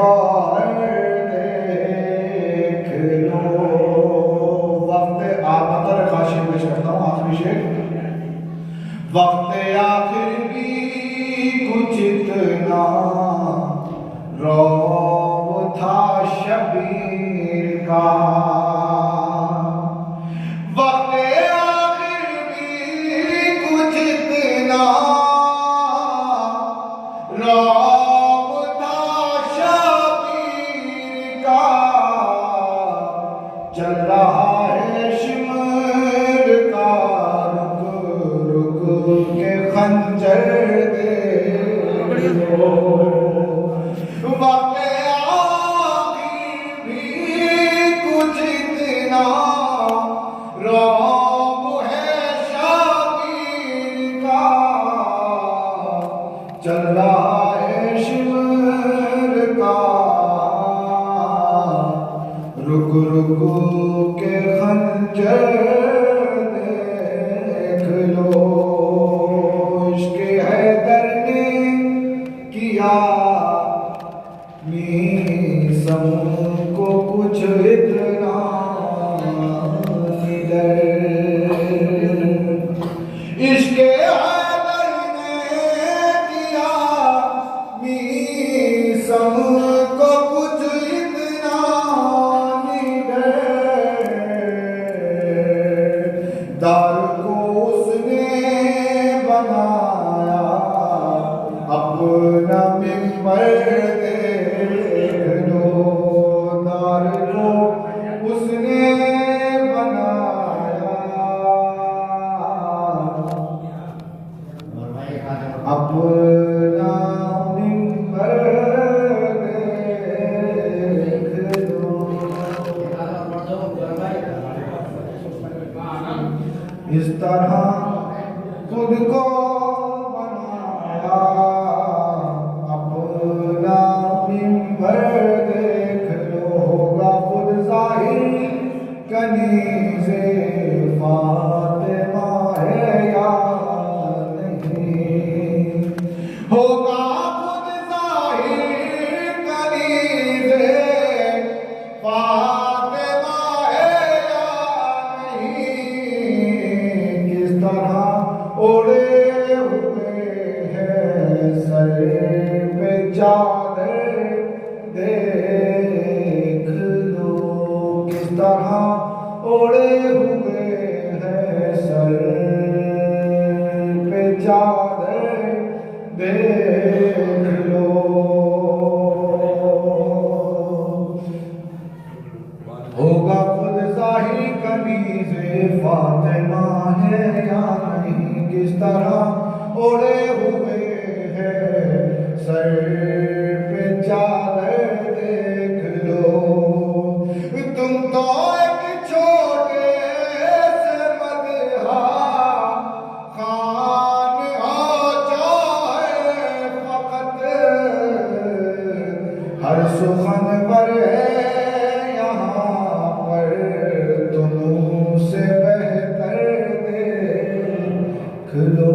بار دیکھ لو وقت بطور خاشق پیش کرتا ہوں آخری شعر وقت آخر بھی کچھ اتنا روب تھا شبیر کا وقت آخر بھی کچھ اتنا روب تھا شبیر کا چل رہا ہے شمر کا رک رک کے خنجر دے دو وقت آخر بھی کچھ اتنا روب ہے شبیر کا چل رہا ہے شمر کا رک رک کے خنجر دیکھ لو عشق حیدر نے کیا میسم کو کچھ اتنا نڈر عشق حیدر نے کیا میسم کو کچھ اتنا نڈر دار کو اس نے بنایا اپنا ممبر دیکھ لو دار کو اس نے بنایا اپنا ممبر دیکھ لو اس طرح خود کو بنایا اپنا ممبر دیکھ لو ہوگا خود ظاہر کنیز فاطمہ ہے یا نہیں ہوگا خود ظاہر کنیز فاطمہ ہے یا نہیں کس طرح اڑے ہوئے ہیں سر پہ چادر دیکھ لو کس طرح اڑے ہوئے ہیں سر پہ چادر دیکھ لو ہوگا خود ظاہر کنیز فاطمہ ہے یا نہیں کس طرح اڑے ہوئے ہیں سر پہ چادر دیکھ لو تم تو ایک چھوٹے سے مدحہ خان ہو چاہے فقط ہر سخن پر ہے یہاں پر تم سے بہتر دیکھ لو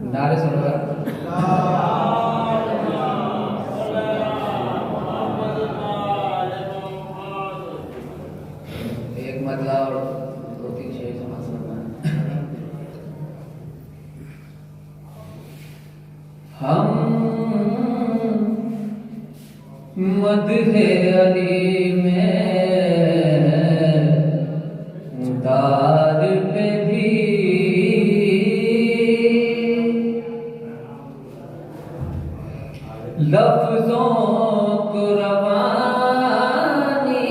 نعرے سنو ایک مطلب اور دو تین شعر سمجھ سکتا ہم مدح علی میں دار پہ بھی لفظوں کو روانی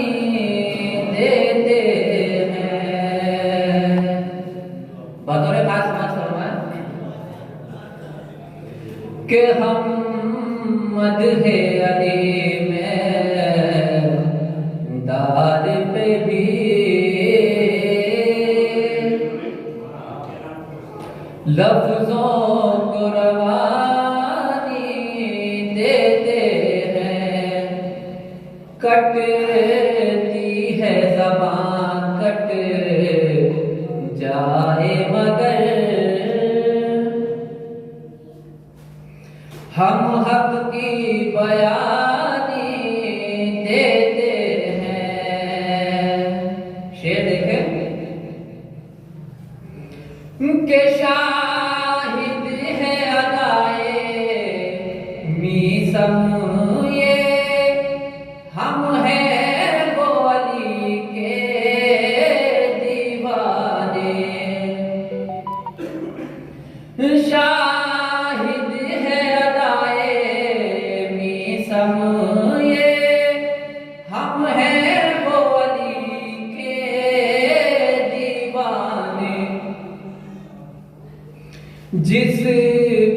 دیتے ہیں بطور خاص سمجھ فرمائیں کہ ہم مدح علی میں دار پہ بھی لفظوں کو روانی دیتے ہیں کٹتی ہے زبان کٹ جائے مگر ہم حق کی بیانی دیتے ہیں. شعر دیکھیں کہ شاہد ہے ادائے میسم یہ ہم ہیں وہ علی کے دیوانے. شاہد ہے ادائے میسم یہ ہم ہیں وہ علی کے دیوانے. جس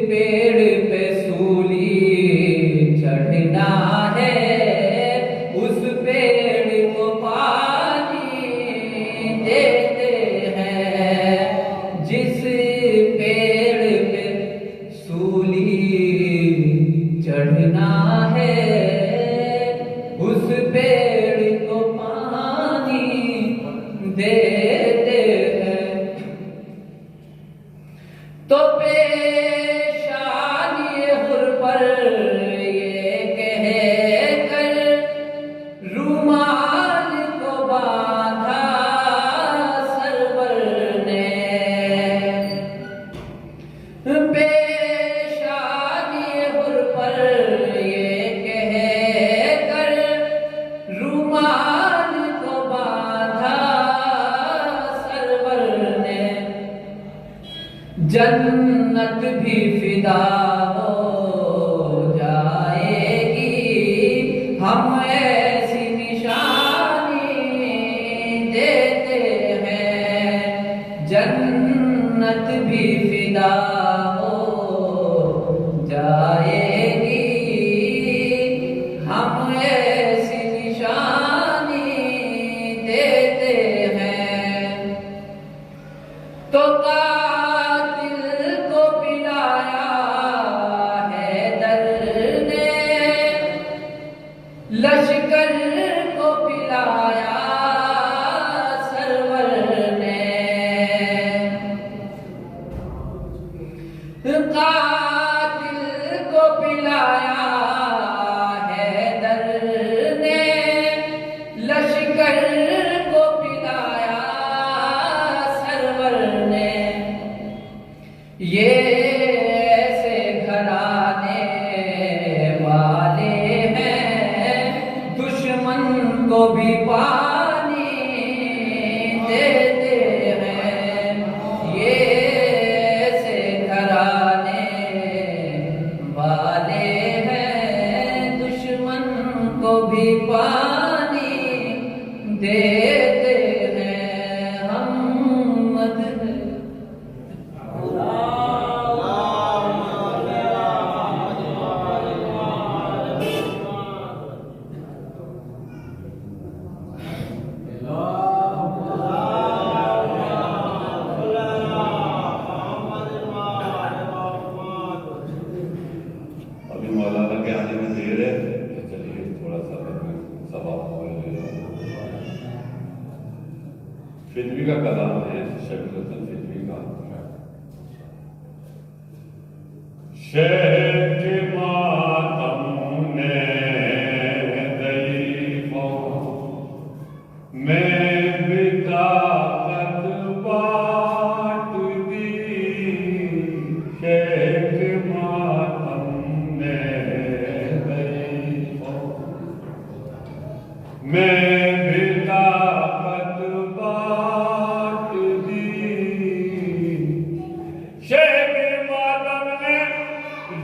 پیڑ پہ سولی چڑھنا ہے اس پیڑ کو پانی دیتے ہیں. جس پیڑ پہ سولی چڑھنا ہے اس پیڑ کو پانی دیتے ہیں. تو پیشانی غر پر یہ کہہ کر رومال کو باندھا سرور نے. پیشانی غر پر یہ کہہ کر رومال کو باندھا سرور نے. جنت بھی فدا ہو جائے گی ہم ایسی نشانی دیتے ہیں. جنت بھی فدا ہو جائے گی ہم ایسی نشانی دیتے ہیں. تو لشکر کو پلایا سرور نے. قاتل کو پلایا حیدر نے. لشکر کو پلایا سرور نے. یہ ایسے گھرانے والے دشمن کو بھی پانی دیتے ہیں. یہ ایسے گھرانے والے ہیں دشمن کو بھی پانی دیتے ہیں. ہم مدد مولانا کے آنے میں دیر ہے تو چلیے تھوڑا سا سوال فطری کا کلام ہے. شیخ الحسن فطری کا شیخ کے ماتم نے ضعیفوں میں بھی طاقت بانٹ دی. شیخ ماتم نے ضعیفوں میں بھی طاقت بانٹ دی. شیخ ماتم نے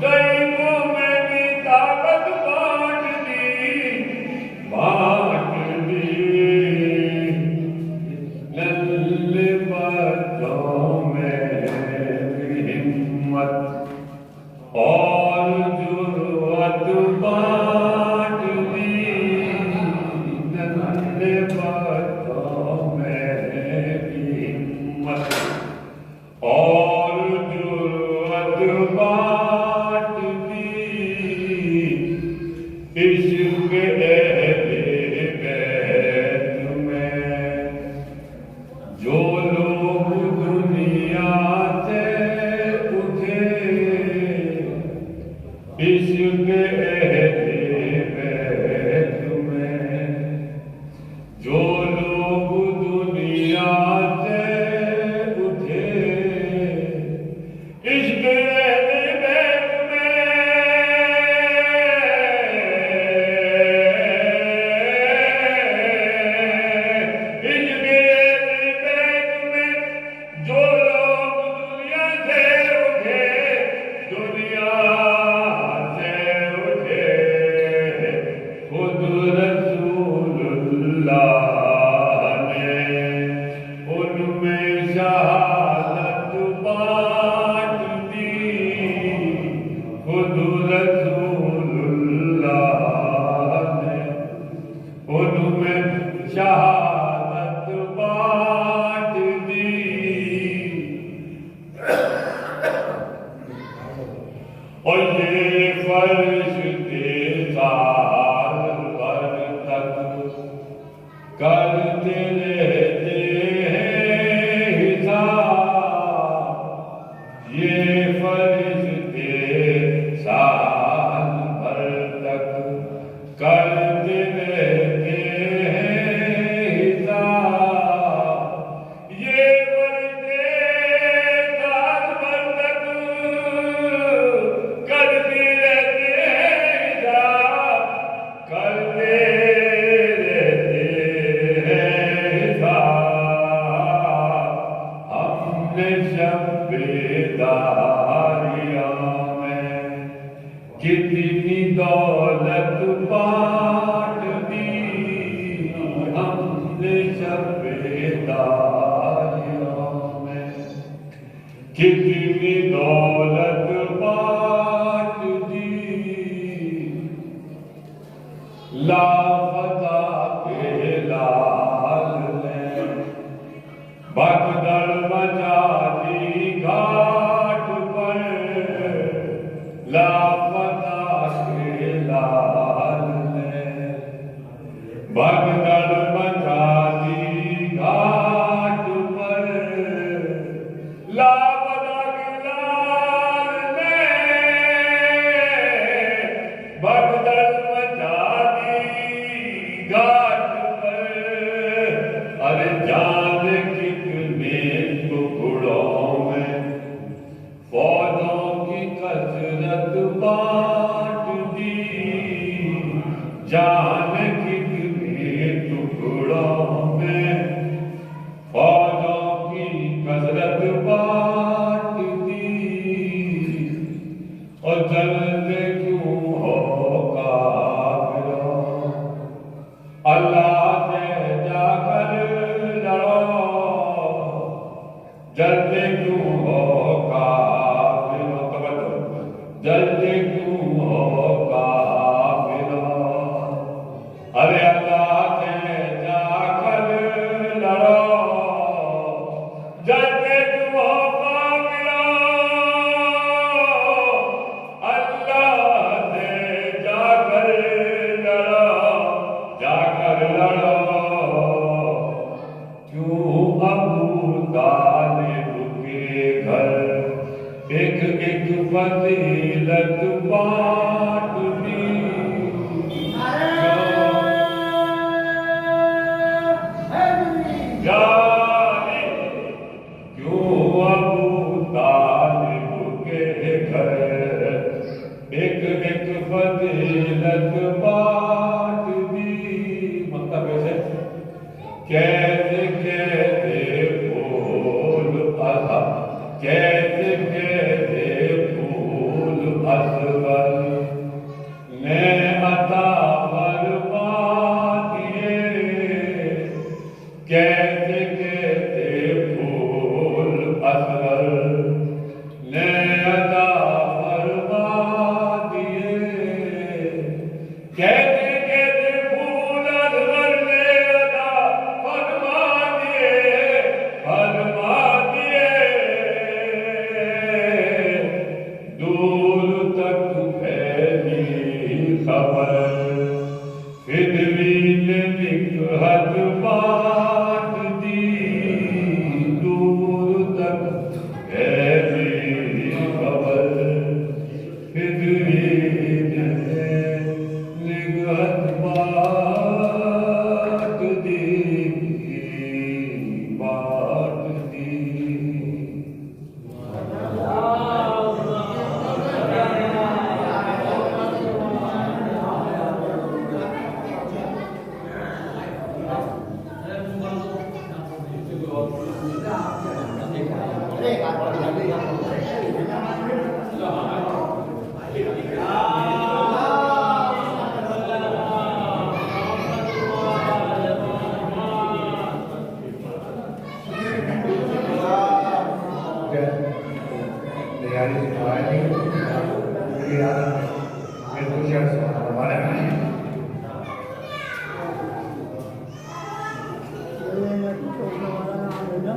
ضعیفوں میں بھی طاقت بانٹ دی. لل بچوں میں بھی ہمت اور جرأت بانٹ دی. لل بچوں میں بھی ہمت اور جرأت بانٹ دی. عشق اہل کرتے رہتے ہیں حساب یہ بڑھتے سال بھر تک کرتے رہتے ہیں حساب کرتے رہتے ہیں حساب ہم نے شب بیداریوں میں کتنی دولت بانٹ دی ہم نے شب بیداریوں میں کتنی دولت بانٹ دی لاپتہ کے لال نے بھگدڑ مچا دی گھاٹ پر لاپتہ کے لال نے بھگدڑ مچا دی گھاٹ پر لاپتہ کے لال نے بھگدڑ مچا دی گھاٹ پر ارے جان کتنے ٹکڑوں میں فوجوں کی کثرت بانٹ دی جان کتنے ٹکڑوں میں فوجوں کی کثرت بانٹ دی اور جلتے کیوں ہو کافروں اللہ سے جا کر لڑو جلتے کیوں ہو کافروں توجہ جلتے کیوں ہو کافروں ارے اللہ سے جا کر لڑو جلتے کیوں ہو کافروں اللہ سے جا کر لڑو جا کر لڑو کیوں ابو طالب کے گھر ایک ایک فضیلت بانٹ دی جانے کیوں ابو طالب کے گھر ایک ایک فضیلت بانٹ دی مطلب کیسے کیسے پھول اصغر کیسے کیسے پھول اصغر نے عطا فرما دیے کیسے کیسے پھول اصغر نے عطا فرما دیے کیسے کیسے پھول اصغر نے عطا فرما دیے دور تک پھیلی خبر فدوی نے نکہت بانٹ دی دور تک پھیلی خبر فدوی نے نکہت بانٹ دی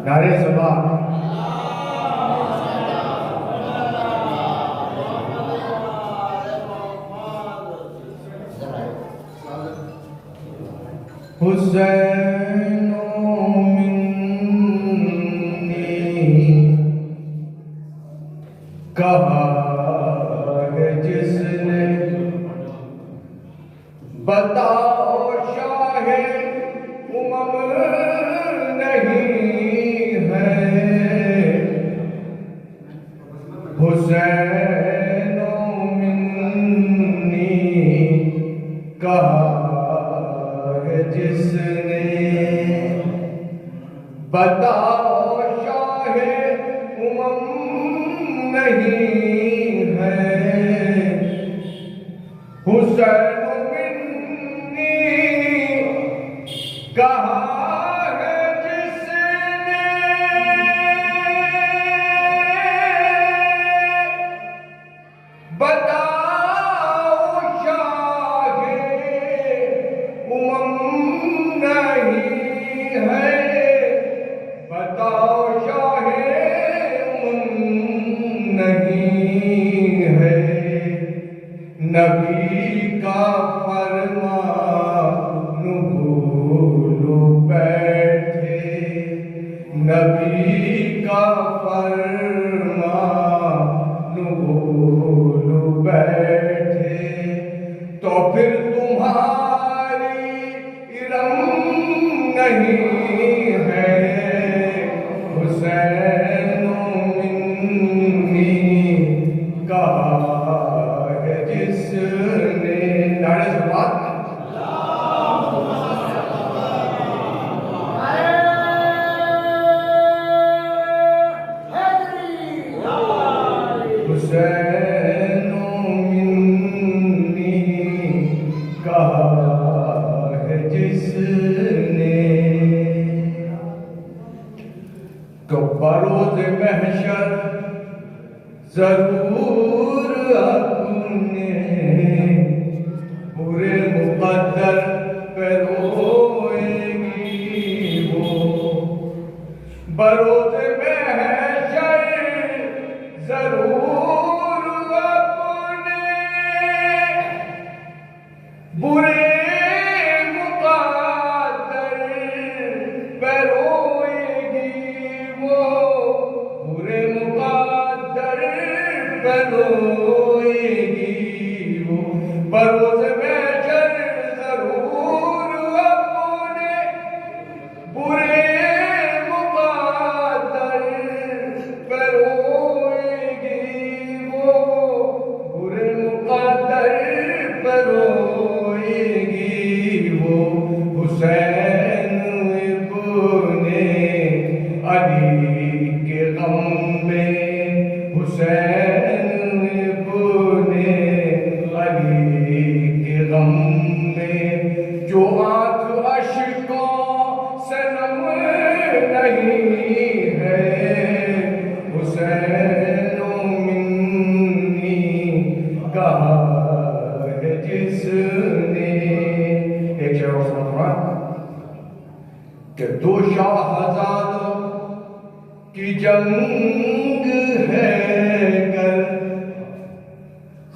نعرے صبح حسین منی کہا ہے جس نے بتاؤ شاہ امم نہیں ہے حسین منی کہا ہے جس نے بتاؤ شاہ امم نہیں ہے حسین منی کہا ہے جس نے بتاؤ شاہ امم نہیں ہے بتاؤ شاہ امم نہیں ہے نبی کا فرمان بھولو بیٹھے نبی کا فرمان بھولو بیٹھے تو پھر تمہاری ارم نہیں ہے حسین منی کہا ہے جس نے نعرہ سے بات حسین منی کہا ہے جس نے تو بروز محشر ضرور اپنے پورے مقدر پہ روئے گی وہ بروز محشر ضرور اپنے برے مقدر پہ روئے گی وہ برے مقدر پہ روئے گی وہ بروز محشر ضرور اپنے برے مقدر پہ روئے گی وہ برے مقدر پہ روئے گی وہ حسین ابن علی کے غم میں حسین ابن علی کے غم میں جو آنکھ اشکوں سے نم نہیں ہے حسین منی کہا ہے جس نے ایک شعر اور سناتا ہوں کہ دو شاہزادوں کی جنگ ہے گر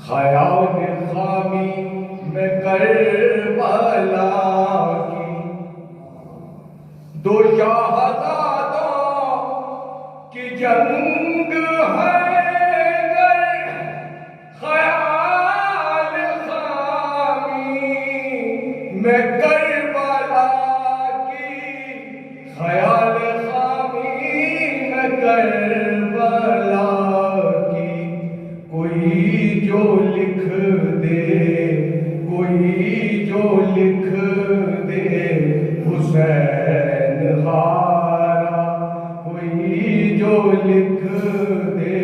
خیال خامی میں کربلا کی دو شاہزادوں کی جنگ ہے گر خیال خامی میں کربلا کی خیال خامی میں کربلا کی کوئی جو لکھ دے کوئی جو لکھ دے حسین ہارا کوئی جو لکھ دے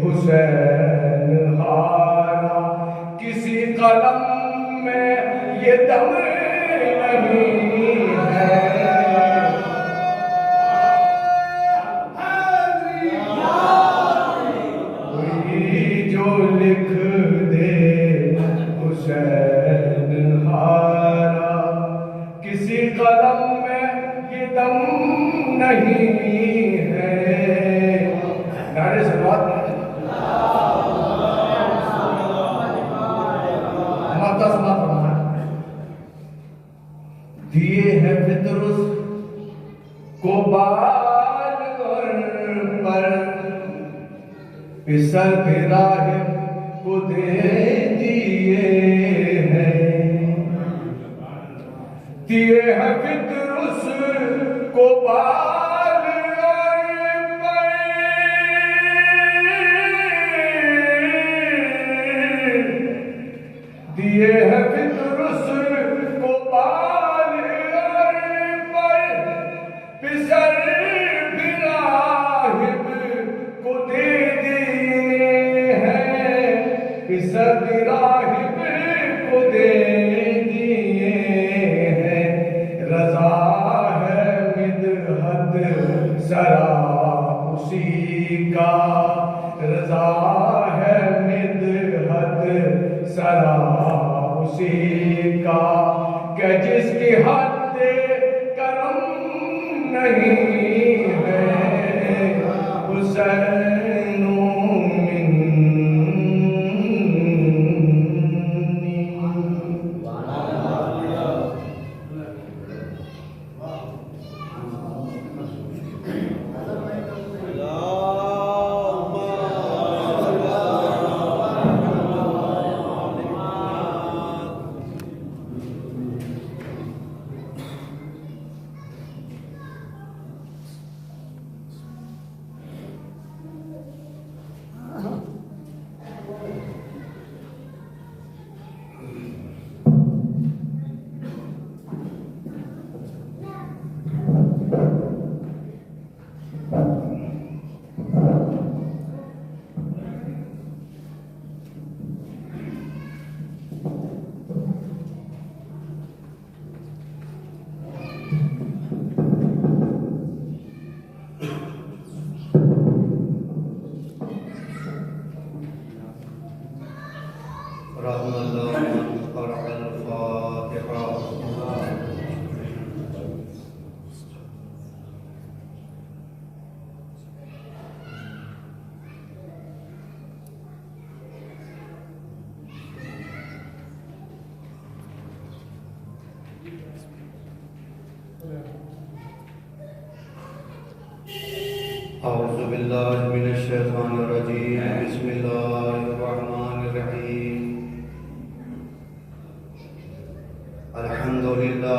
حسین ہارا کسی قلم میں یہ دم نہیں ہے لکھ دے حسین ہارا کسی قلم میں یہ دم نہیں ہے نعرے سے بات دیے ہیں فطرس کو بال پر پسر کے راہب کو دے دیے ہیں دیے ہیں فطر اس کو بال اور پر دیے ہیں فطر اس کو بال اور پر پسر بھی راہب کو دے دیے ہیں پسر بھی راہب کو دے دیے ہیں رضا ہے مدحت سرا اسی کا رضا ہے مدحت سرا اسی کا کہ جس کی حد کرم نہیں ہے حسین رحم اللہ من قرأ الفاتحہ اعوذ باللہ من الشیطان الرجیم بسم اللہ الرحمن الرحیم الحمد للہ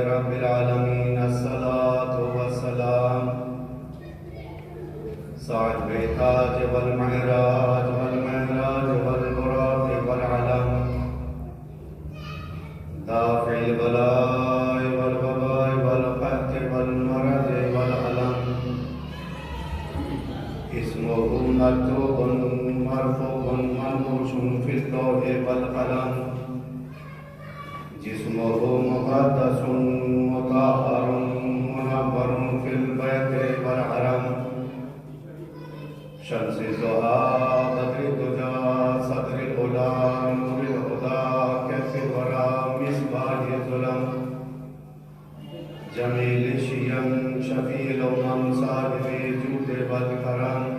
رب العالمین الصلاة والسلام صاحب التاج والمعراج والبراق والعلم دافع البلاء والوباء والقحط والمرض والألم اسمه مكتوب مرفوع منقوش في اللوح والقلم جسمه مقدس مطهر منور في البيت والحرم شمس الضحى بدر الدجى صدر الهدى نور الهدى كف الورى مصباح الظلم جمیل شیم شفیع الامم صاحب جود والکرم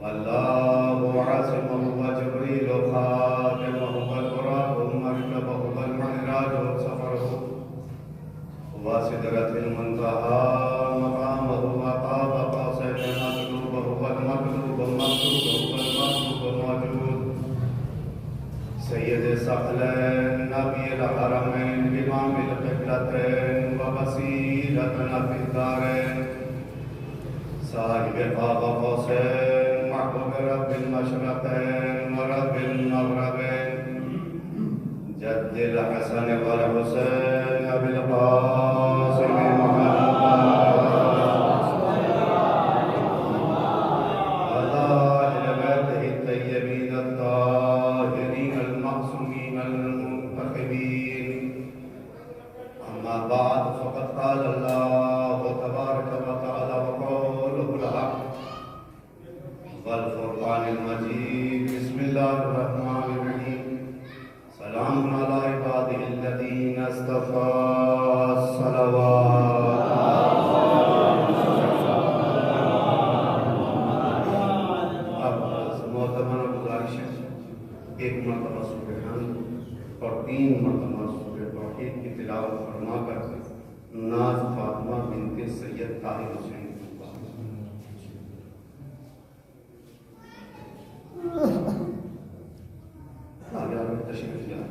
واللہ عاصمہ وجبریل خاتمہ والبراق مرکبہ والمعراج سفرہ وسدرۃ المنتہى مقامہ وقاب قوسین مطلوبہ والمطلوب مقصود والمطلوب موجود سید ثقلین نبی الحرمین امام القبلتین ووسیلتنا فی الدارین صاحب قاب قوسین محبوب رب المشرقین ورب المغربین جد الحسن والحسین ابی القاسم بعد فقد قال الله تبارك وتعالى وقوله الحق والفرقان المجيد بسم الله الرحمن الرحيم سلام على عباده الذين اصطفى الصلوات اب محترمانہ گزارش ہے ایک مرتبہ سورہ حمد اور 3 مرتبہ سورہ توحید کی تلاوت فرما کر ناز فاطمہ بنت سید طاہر حسین آگے تشریف لائیں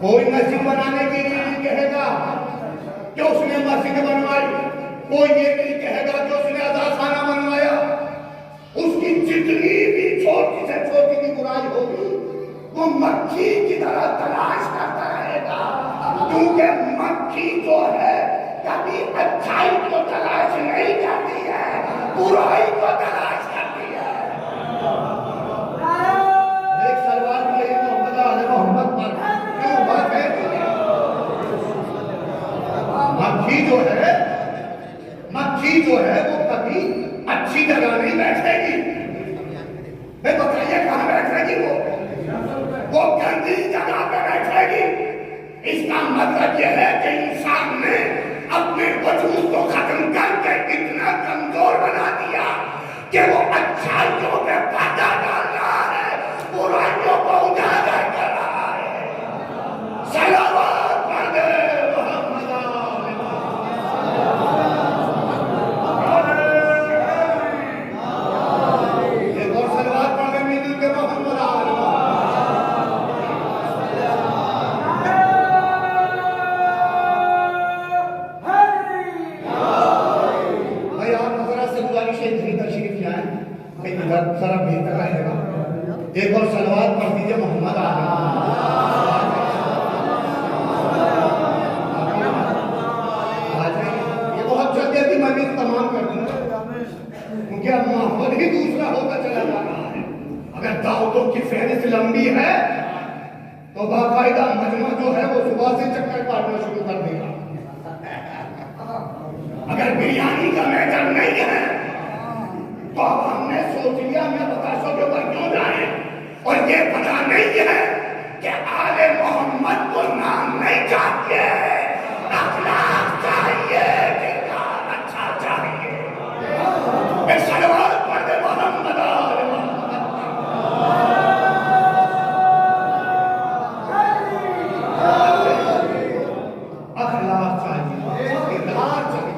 کوئی مسجد بنانے کی نہیں کہے گا کہ اس نے مسجد بنوائی، کوئی یہ نہیں کہے گا کہ اس نے عزا خانہ بنوایا. اس کی جتنی بھی چھوٹی سے چھوٹی کی برائی ہوگی وہ مکھی کی طرح تلاش کرتا رہے گا، کیونکہ مکھی جو ہے کبھی اچھائی کو تلاش نہیں کرتی ہے، برائی کو تلاش کرتی ہے. ایک سلوات پڑھی محمد آل محمد پر، کیوں بات ہے؟ مکھی جو ہے وہ کبھی اچھی جگہ نہیں بیٹھے گی. میں بتائیے کہاں بیٹھے گی؟ وہ گندی جگہ پہ بیٹھے گی. اس کا مطلب یہ ہے کہ انسان نے اپنے وجود کو ختم کر کے اتنا کمزور بنا دیا کہ وہ اچھائیوں پہ پردہ ڈال رہا ہے، برائیوں کو اجاگر کر رہا ہے. صلوات پڑھ دے محمد آل محمد. ایک اور صلوات پڑھ دے مل کے محمد آل ذرا بہتر رہے گا. ایک اور صلوات پڑھ دیجیے محمد آل یہ بہت جلدی تھی، میں بھی تمام کر دوں کیونکہ اب ماحول ہی دوسرا ہوتا چلا جا رہا ہے. اگر دعوتوں کی فہرست لمبی ہے تو باقاعدہ مجمع جو ہے وہ صبح سے چکر کاٹنا شروع کر دے گا. اگر بریانی کا میٹر نہیں ہے تو اب ہم نے سوچ لیا میں بتاشوں کے اوپر کیوں جائیں، اور یہ پتہ نہیں ہے کہ آل محمد کو نام نہیں چاہیے، اخلاق چاہیے، کردار اچھا چاہیے. ایک صلوات پڑھ دے محمد آل محمد. اخلاق چاہیے، کردار چاہیے.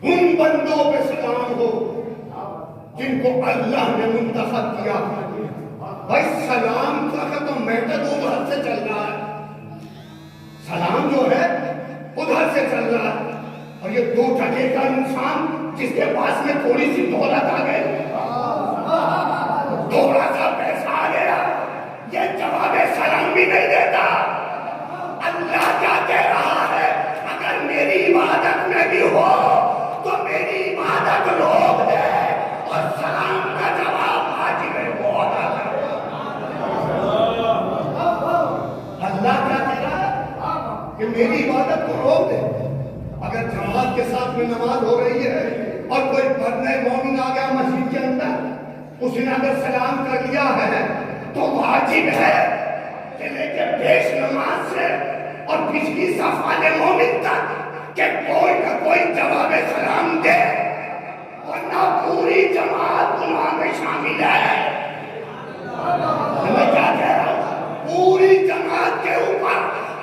ان بندوں پہ سلام ہو جن کو اللہ نے منتخب کیا. بھائی سلام کا تو میٹر ادھر سے چل رہا ہے، سلام جو ہے ادھر سے چل رہا ہے. اور یہ 2 ٹکے کا انسان جس کے پاس میں تھوڑی سی دولت آ گئی، تھوڑا سا پیسہ آ گیا، یہ جواب سلام بھی نہیں دیتا. اللہ کیا کہہ رہا ہے؟ اگر میری عبادت میں بھی ہو تو میری عبادت روک دے اور سلام کا جواب واجب وہ ادا کرے. اللہ کیا کہہ رہا ہے کہ میری عبادت کو روک دے. اگر جماعت کے ساتھ میں نماز ہو رہی ہے اور کوئی بدنہ مومن آ گیا مسجد کے اندر، اس نے اگر سلام کر لیا ہے تو واجب ہے کہ لے کے پیش نماز سے اور پچھلی صف والے مومن تک کہ کوئی نہ کوئی جواب سلام دے، ورنہ پوری جماعت گناہ میں شامل ہے. میں کیا کہہ رہا ہوں؟ پوری جماعت کے اوپر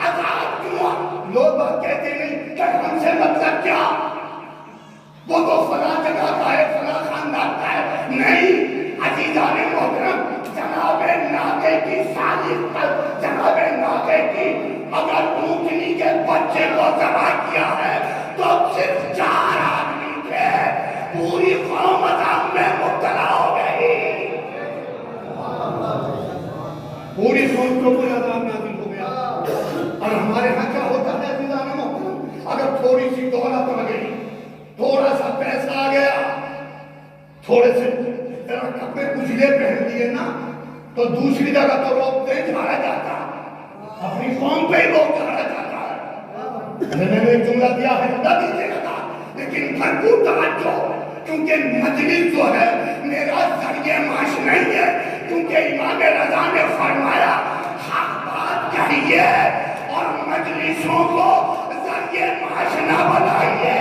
عذاب کیوں؟ لوگ بات کہتے نہیں کہ ہم سے مطلب کیا، وہ تو فلاں جگہ کا ہے، فلاں خاندان کا ہے. نہیں عزیزان محترم، جناب ناگے کی سالس پر جناب ناگے کی اگر اونٹنی کے بچے کو ذبح کیا ہے تو صرف 4 آدمی تھے، پوری قوم عذاب میں مبتلا ہو گئی. پوری قوم کو پورا عذاب نازل ہو گیا. اور ہمارے ہاں کیا ہوتا ہے عزیزان محترم؟ اگر تھوڑی سی دولت آ گئی، تھوڑا سا پیسہ آ گیا، تھوڑے سے ذرا کپڑے اجلے پہن لیے نا تو دوسری جگہ تو روک دے جھاڑا جاتا، اپنی قوم پہ ہی روک جھاڑا جاتا ہے. میں نے ایک جملہ دیا ہے نہ دیجیے گا، لیکن بھرپور توجہ، کیونکہ مجلس جو ہے میرا ذریعہ معاش نہیں ہے. کیونکہ امام رضا نے فرمایا حق بات کہیے اور مجلسوں کو ذریعہ معاش نہ بنائیے.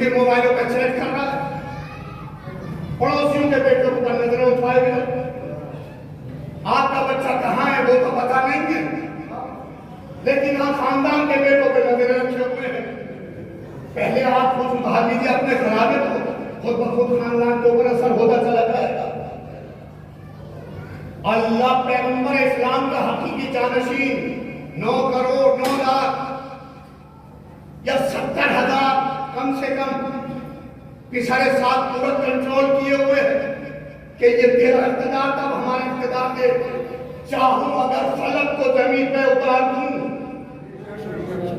کے موبائلوں پہ چیٹ کر رہا ہے، پڑوسیوں کے بیٹوں کو نظریں اٹھائے ہوئے، آپ کا بچہ کہاں ہے وہ تو پتا نہیں ہے، لیکن آپ خاندان کے بیٹوں پہ نظریں رکھے ہوئے ہیں۔ پہلے آپ خود سدھار لیجیے اپنے خرابے کو، خود بخود خاندان کے اوپر اثر ہوتا چلا جائے گا۔ اللہ پیغمبر اسلام کا حقیقی جانشین 9 کروڑ 9 لاکھ یا 70,000 کم سے کم پچھلے 7 پورت کنٹرول کیے ہوئے ہیں کہ یہ تیرا اقتدار تب ہمارے اقتدار کے چاہوں اگر فلک کو زمین پہ اتار دوں،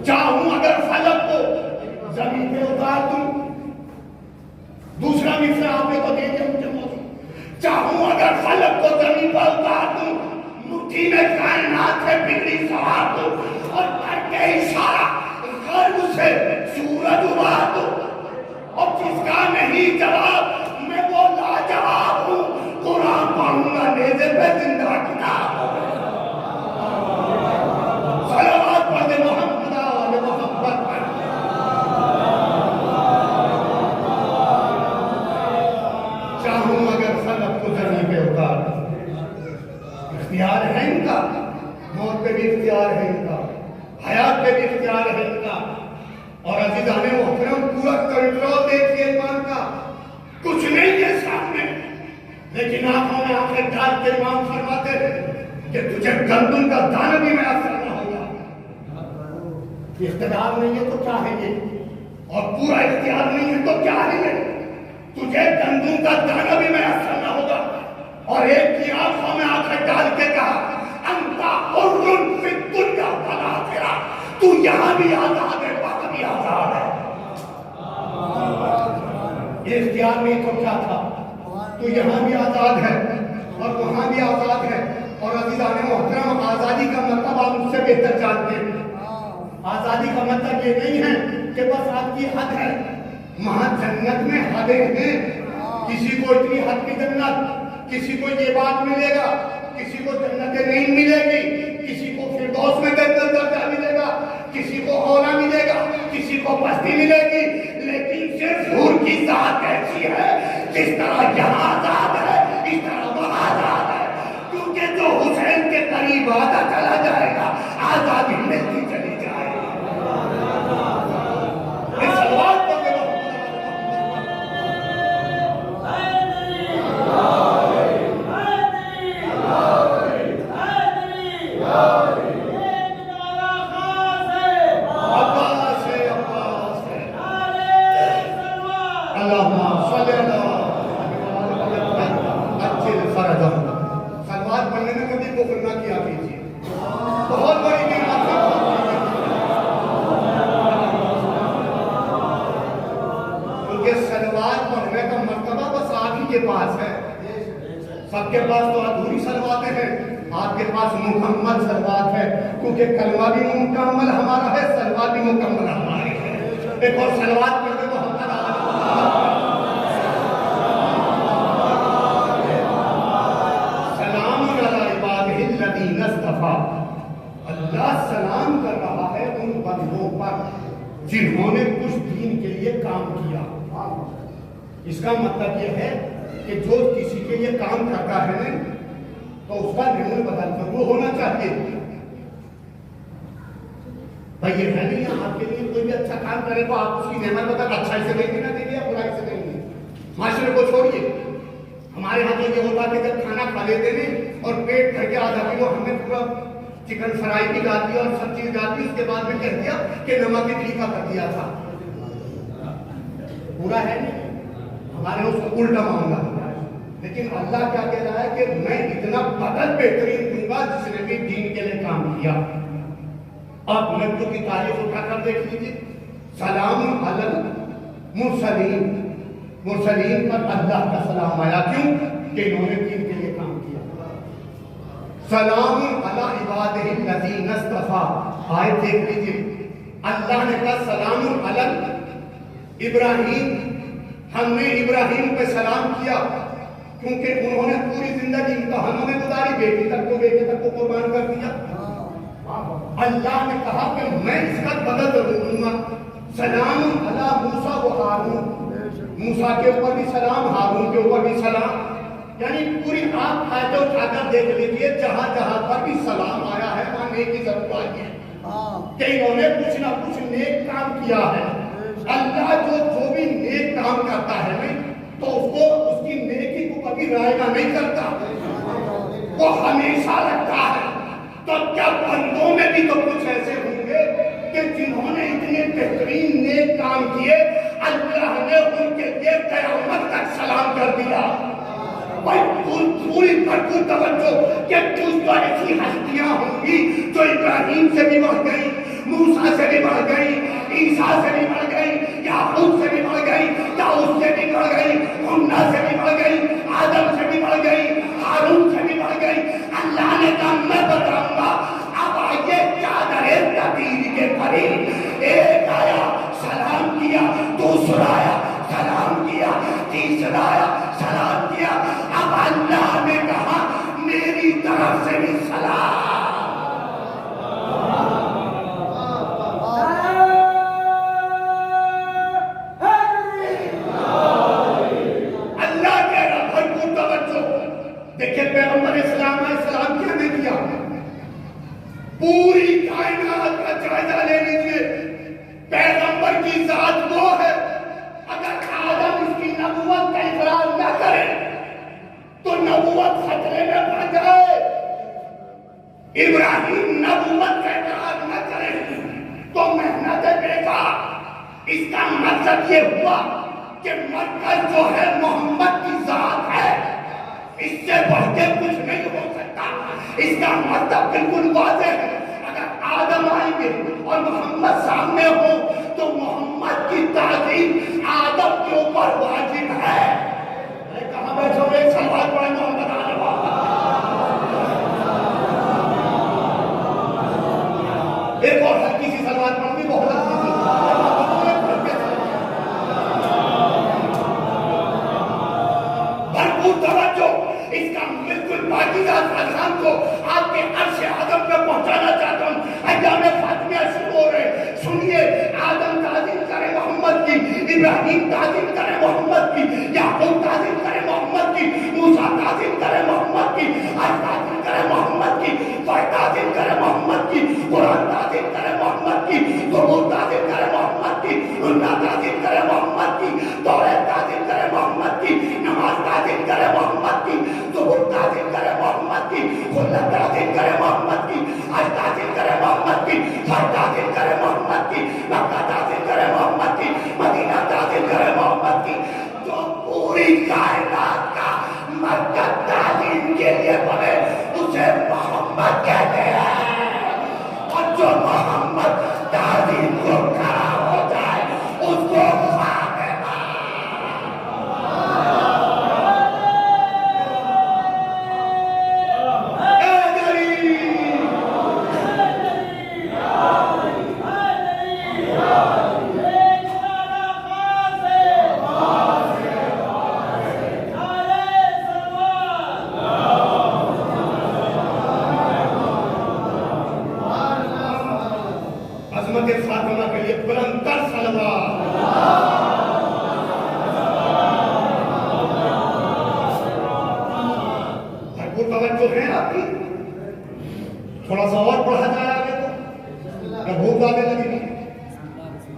چاہوں اگر فلک کو زمین پہ اتار دوں۔ دوسرا مصرع آپ نے تو دے دیا مجھے موضوع، چاہوں اگر فلک کو زمین پہ اتار دوں، مٹھی میں کائنات ہے بگڑی سوار دوں، اور کر کے اشارہ غرب سے سورج ابار دوں، اور جس کا نہیں جواب میں وہ لاجواب ہوں، قرآن پڑھوں گا نیزے پہ زندہ کتاب۔ صلوات پڑھ دے محمد آل محمد پر۔ چاہوں اگر فلک کو زمین پہ اتار دوں، اختیار ہے ان کا، موت پہ بھی اختیار ہے ان کا، حیات پہ بھی اختیار ہے ان کا۔ اور عزیزان محترم پورا کنٹرول دیکھیے ایمان کا، کچھ نہیں ہے سامنے، لیکن آنکھوں میں آنکھیں ڈال کے امام فرماتے ہیں کہ تجھے گندم کا دانہ بھی میسر نہ ہوگا۔ اقتدار نہیں ہے تو کیا ہے یہ، اور پورا اختیار نہیں ہے تو کیا ہے یہ، تجھے گندم کا دانہ بھی میسر نہ ہوگا۔ اور ایک کی آنکھوں میں آنکھیں ڈال کے کہا انتا حر فی الدنیا والآخرہ، تو یہاں بھی آزاد ہے وہاں بھی آزاد ہے۔ یہ اختیار نہیں تو کیا تھا، تو یہاں بھی آزاد ہے اور وہاں بھی آزاد ہے۔ اور عزیزان محترم آزادی کا مطلب آپ مجھ سے بہتر جانتے ہیں، آزادی کا مطلب یہ نہیں ہے کہ بس آپ کی حد ہے، وہاں جنت میں حدیں ہیں، کسی کو اتنی حد کی جنت، کسی کو یہ بات ملے گا، کسی کو جنت نہیں ملے گی، کسی کو فردوس میں درجہ ملے گا، کسی کو اولا ملے گا، کسی کو پستی ملے گی، لیکن صرف حور کی ذات ایسی ہے جس طرح یہاں آزاد ہے اس طرح وہاں آزاد ہے، کیونکہ جو حسین کے قریب آتا چلا جائے گا آزادی ملتی چلی جائے گی۔ اس سوال کو سب کے پاس تو ادھوری صلواتیں ہیں، آپ کے پاس مکمل صلوات ہے، کیونکہ کلمہ بھی مکمل ہمارا ہے، صلوات بھی مکمل ہماری ہے۔ ایک اور صلوات پڑھ دے محمد سلام علی عبادہ الذین اصطفیٰ، اللہ سلام کر رہا ہے ان بندوں پر جنہوں نے کچھ دین کے لیے کام کیا۔ اس کا مطلب یہ ہے کہ جو کسی کے لیے کام کرتا ہے نا تو اس کا نعمت بدل ضرور ہونا چاہیے۔ بھائی یہ ہے نہیں آپ کے لیے کوئی بھی اچھا کام کرے تو آپ اس کی نعمت بدل اچھائی سے دیں گے نہ دیں گے یا برائی سے دیں گے۔ معاشرے کو چھوڑیے، ہمارے ہاں تو یہ ہوتا کہ جب کھانا کھا لیتے ہیں اور پیٹ بھر کے آدھا کلو ہم نے پورا چکن فرائی بھی ڈال دیا اور سب چیز ڈال دی، اس کے بعد میں کہہ دیا کہ نمک بھی پھیکا کر دیا تھا۔ پورا ہے نہیں، ہمارے اس کو الٹا معاملہ ہوتا ہے، لیکن اللہ کیا کہہ رہا ہے کہ میں اتنا بدل بہترین دوں گا جس نے بھی دین کے لیے کام کیا۔ آپ نبیوں کی تاریخ اٹھا کر دیکھ لیجیے، سلام علی المرسلین، مرسلین پر اللہ کا سلام آیا، کیوں کہ انہوں نے دین کے لیے کام کیا۔ سلام علی عبادہ الذین اصطفیٰ، آیت دیکھ لیجیے، اللہ نے کہا سلام علی ابراہیم، ہم نے ابراہیم پہ سلام کیا کیونکہ انہوں نے پوری زندگی امتحانوں میں گزاری، بیٹی تک کو قربان کر دیا۔ اللہ نے کہا کہ میں اس کا بدل ضرور دوں گا۔ سلام علی موسیٰ و ہارون، موسیٰ کے اوپر بھی سلام، ہارون کے اوپر بھی سلام. یعنی پوری آپ فائدہ اٹھا کر دیکھ لیجیے، جہاں جہاں پر بھی سلام آیا ہے وہاں نیک کی ضرورت آئی ہے کہ انہوں نے کچھ نہ کچھ نیک کام کیا ہے. اللہ جو بھی نیک کام کرتا ہے نہیں تو اس کو اس کی نیکی کو کبھی رائگاں نہیں کرتا، وہ ہمیشہ رکھتا ہے. تو کیا بندوں میں بھی تو کچھ ایسے ہوں گے کہ جنہوں نے اتنے بہترین نیک کام کیے اللہ نے ان کے لیے قیامت تک سلام کر دیا. پوری بھرپور توجہ کہ کچھ تو ایسی ہستیاں ہوں گی جو ابراہیم سے بھی بڑھ گئی، موسیٰ سے بھی بڑھ گئی، عیسیٰ سے بھی بڑھ گئی، یعقوب سے بھی بڑھ گئی، داؤد سے بھی بڑھ گئی، حنا سے بھی بڑھ گئی، آدم سے بھی بڑھ گئی، ہارون سے بھی بڑھ گئی. اللہ نے کہا میں بتاؤں گا. اب آئیے چادر تدبیر کے قریب ایک آیا سلام کیا، دوسرا آیا سلام کیا، تیسرا آیا سلام کیا. اب اللہ نے کہا میری طرف سے بھی سلام. اللہ کہہ رہا بھرپور توجہ. دیکھیں پیغمبر اسلام علیہ السلام کیا نے کیا، پوری کائنات کا جائزہ لے لیجیے. پیغمبر کی ذات وہ ہے، اگر آدم اس کی نبوت کا اقرار نہ کرے تو نبوت خطرے میں پڑ جائے. ابراہیم نبوت کا اقرار نہ کرے تو محنت بیکار. اس کا مطلب یہ ہوا کہ مرکز جو ہے محمد کی ذات ہے، اس سے بڑھ کے کچھ نہیں ہو سکتا. اس کا مطلب بالکل واضح ہے. اگر آدم آئیں گے اور محمد سامنے ہو تو محمد کی تعظیم آدم کے اوپر واجب ہے. کہاں بیٹھو گے؟ سلوات پڑھیں محمد آنے والا. ایک اور ہلکی سی سلوات پڑھنی، بہت ہلکی سی. بھرپور توجہ. اس کا بالکل پاکیزہ پیغام کو آپ کے عرش اعظم پہ پہنچانا چاہتا ہوں. ایام فاطمیہ شروع ہو رہے. سنیے، آدم تعظیم کرے محمد کی، ابراہیم تعظیم کرے محمد کی، یعقوب تعظیم کرے محمد کی، موسیٰ تعظیم کرے محمد کی، حج تعظیم کرے محمد کی، فائد تعظیم کرے محمد کی، قرآن تعظیم کرے محمد کی، زبور تعظیم کرے محمد کی، حنا تعظیم کرے محمد کی، توریت تعظیم کرے محمد کی، نماز تعظیم کرے محمد کی، زبور تعظیم کرے محمد کی، خلت تعظیم کرے محمد کی، حج تعظیم کرے محمد کی، فائد تعظیم کرے محمد کی، مکہ تعظیم کرے محمد کی، مدینہ تعظیم کرے محمد کی. جو پوری کائنات کا مرکز تعظیم کے لیے بنے اسے محمد کہتے ہیں. اور جو محمد تعظیم کو کھڑا ہو جائے اس کو فاطمہ. عظمت فاطمہ کے لیے بلند تر صلوات. بھرپور توجہ ہے آپ کی. تھوڑا سا اور پڑھا جائے آگے تو بھوک زیادہ لگے گی.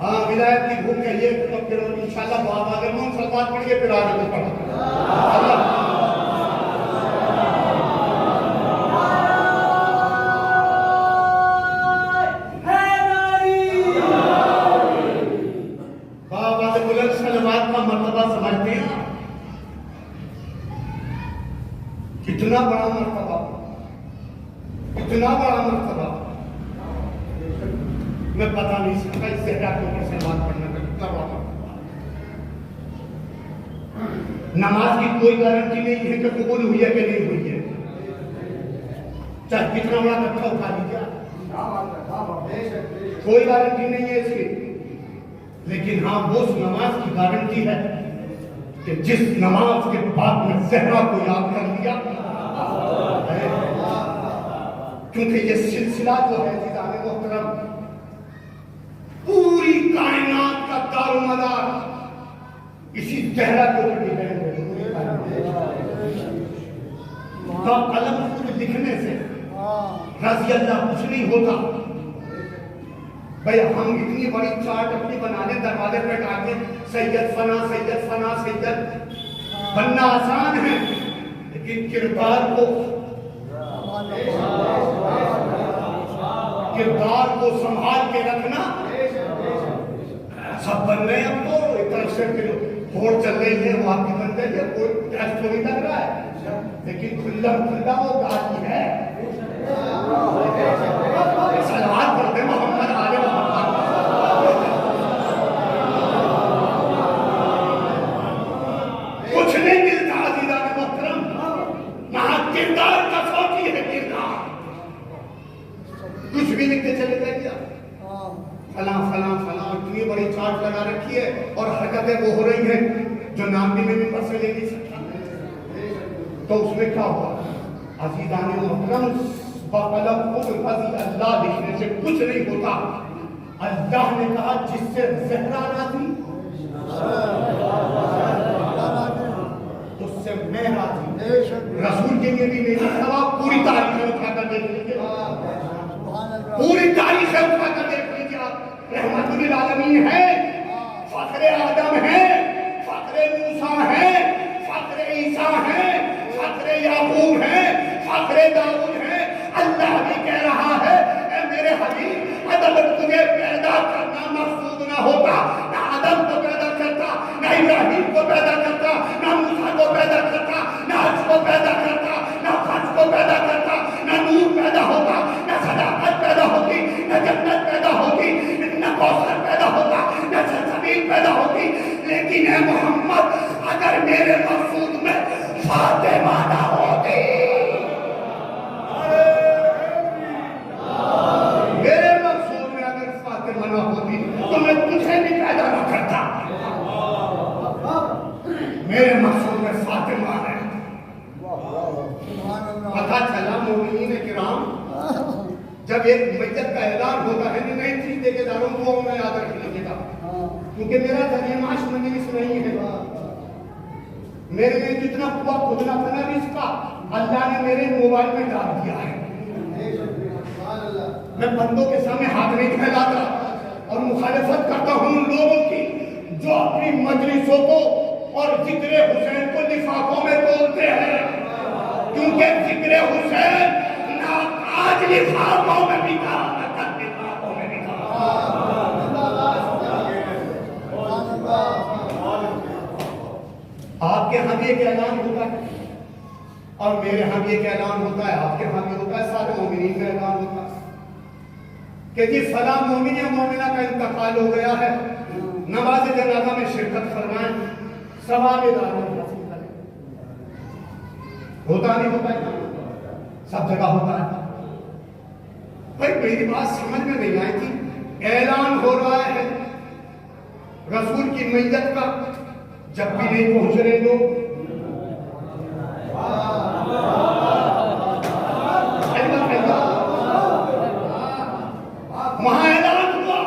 ہاں ولایت کی بھوک کہیے تو پھر انشاءاللہ بہت آگے میں صلوات پڑھیے پھر آگے تو پڑھا. کتنا بڑا مرتبہ، اتنا بڑا مرتبہ میں پتا نہیں سکتا. اس سے کے اوپر سے بات کرنے کا کتنا بڑا مرتبہ. نماز کی کوئی گارنٹی نہیں ہے کہ قبول ہوئی ہے کہ نہیں ہوئی ہے، چاہے کتنا بڑا دھکا اٹھا لیجیے، کوئی گارنٹی نہیں ہے اس کی. لیکن ہاں وہ نماز کی گارنٹی ہے کہ جس نماز کے بعد میں زہرا کو یاد کر لیا. کیونکہ یہ سلسلہ جو ہے عزیزان محترم پوری کائنات زہرا کے اوپر ڈیپینڈ ہے تو قلم خود لکھنے سے رضی اللہ کچھ نہیں ہوتا بھئی ہم اتنی بڑی چارٹ اپنی بنانے دروازے پہ ڈالتے سید فنا سید فنا سید بننا آسان ہے لیکن کردار کو سنبھال کے رکھنا سب بن رہے ہیں اب تو ایک طرف سے ووٹ چل رہی ہے وہ آپ کی بن گئی ہے کوئی ٹیسٹ تو نہیں لگ رہا ہے لیکن کھلا کھلا وہ داخل ہے سلوات پڑھتے محمد آل محمد کچھ نہیں ملتا عزیزان محترم یہاں کردار کسوٹی ہے کردار کچھ بھی لکھتے چلے جائے گیا فلاں فلاں فلاں اتنی بڑی چارٹ لگا رکھی ہے اور حرکتیں وہ ہو رہی ہیں جو نام بھی میں پر سے لے نہیں سکتا تو اس میں کیا ہوا عزیزان محترم بقلم خود رضی اللہ لکھنے سے کچھ نہیں ہوتا اللہ نے کہا جس سے زہرا راضی اس سے میں راضی رسول کے لیے بھی میری ثواب پوری تاریخ اٹھا کر دیکھ لیجیے پوری تاریخ اٹھا کر دیکھ لیجیے رحمت للعالمین ہے فخر آدم ہے فخر موسیٰ ہے فخر عیسیٰ ہے فخر یعقوب ہے فخر داؤد ہے اللہ بھی کہہ رہا ہے اے میرے حبیب اگر تمہیں پیدا کرنا مقصود نہ ہوتا نہ آدم کو پیدا کرتا نہ ابراہیم کو پیدا کرتا نہ موسیٰ کو پیدا کرتا نہ حج کو پیدا کرتا نہ حج کو پیدا کرتا نہ نور پیدا ہوتا نہ صداقت پیدا ہوتی نہ جنت پیدا ہوتی نہ کوثر پیدا ہوتا نہ سلسبیل پیدا ہوتی لیکن اے محمد اگر میرے مقصود میں فاطمہ نہ ہوتی میرے مقصود میں اگر فاطمہ نہ ہوتی تو میں تجھے بھی پیدا نہ کرتا میرے مقصود میں فاطمہ ہے پتہ چلا مومنین کرام جب ایک میت کا اعلان ہوتا ہے میں نئی چیز دے کے جا رہا ہوں وہ میں یاد رکھ لیجیے گا کیونکہ میرا ذریعہ معاش مجلس نہیں ہے میرے میں جتنا ہوا کھدنا تھا بھی اس کا اللہ نے میرے موبائل میں ڈال دیا ہے میں بندوں کے سامنے ہاتھ نہیں پھیلاتا اور مخالفت کرتا ہوں ان لوگوں کی جو اپنی مجلسوں کو اور ذکر حسین کو لفافوں میں تولتے ہیں کیونکہ ذکر حسین نہ آج لفافوں میں بکا نہ کل لفافوں میں بکا آپ کے ہاں بھی ایک اعلان ہوتا ہے اور میرے ہاں بھی ایک اعلان ہوتا ہے آپ کے ہاں بھی ہوتا ہے سارے مومنین کا اعلان ہوتا ہے کہ جی فلاں مومن یا مومنہ کا انتقال ہو گیا ہے نماز جنازہ میں شرکت فرمائیں ثواب دار حاصل کریں ہوتا نہیں ہوتا ہے سب جگہ ہوتا ہے بھائی میری بات سمجھ میں نہیں آئی تھی اعلان ہو رہا ہے رسول کی میت کا جب بھی نہیں پہنچ رہے لوگ وہاں اعلان ہوا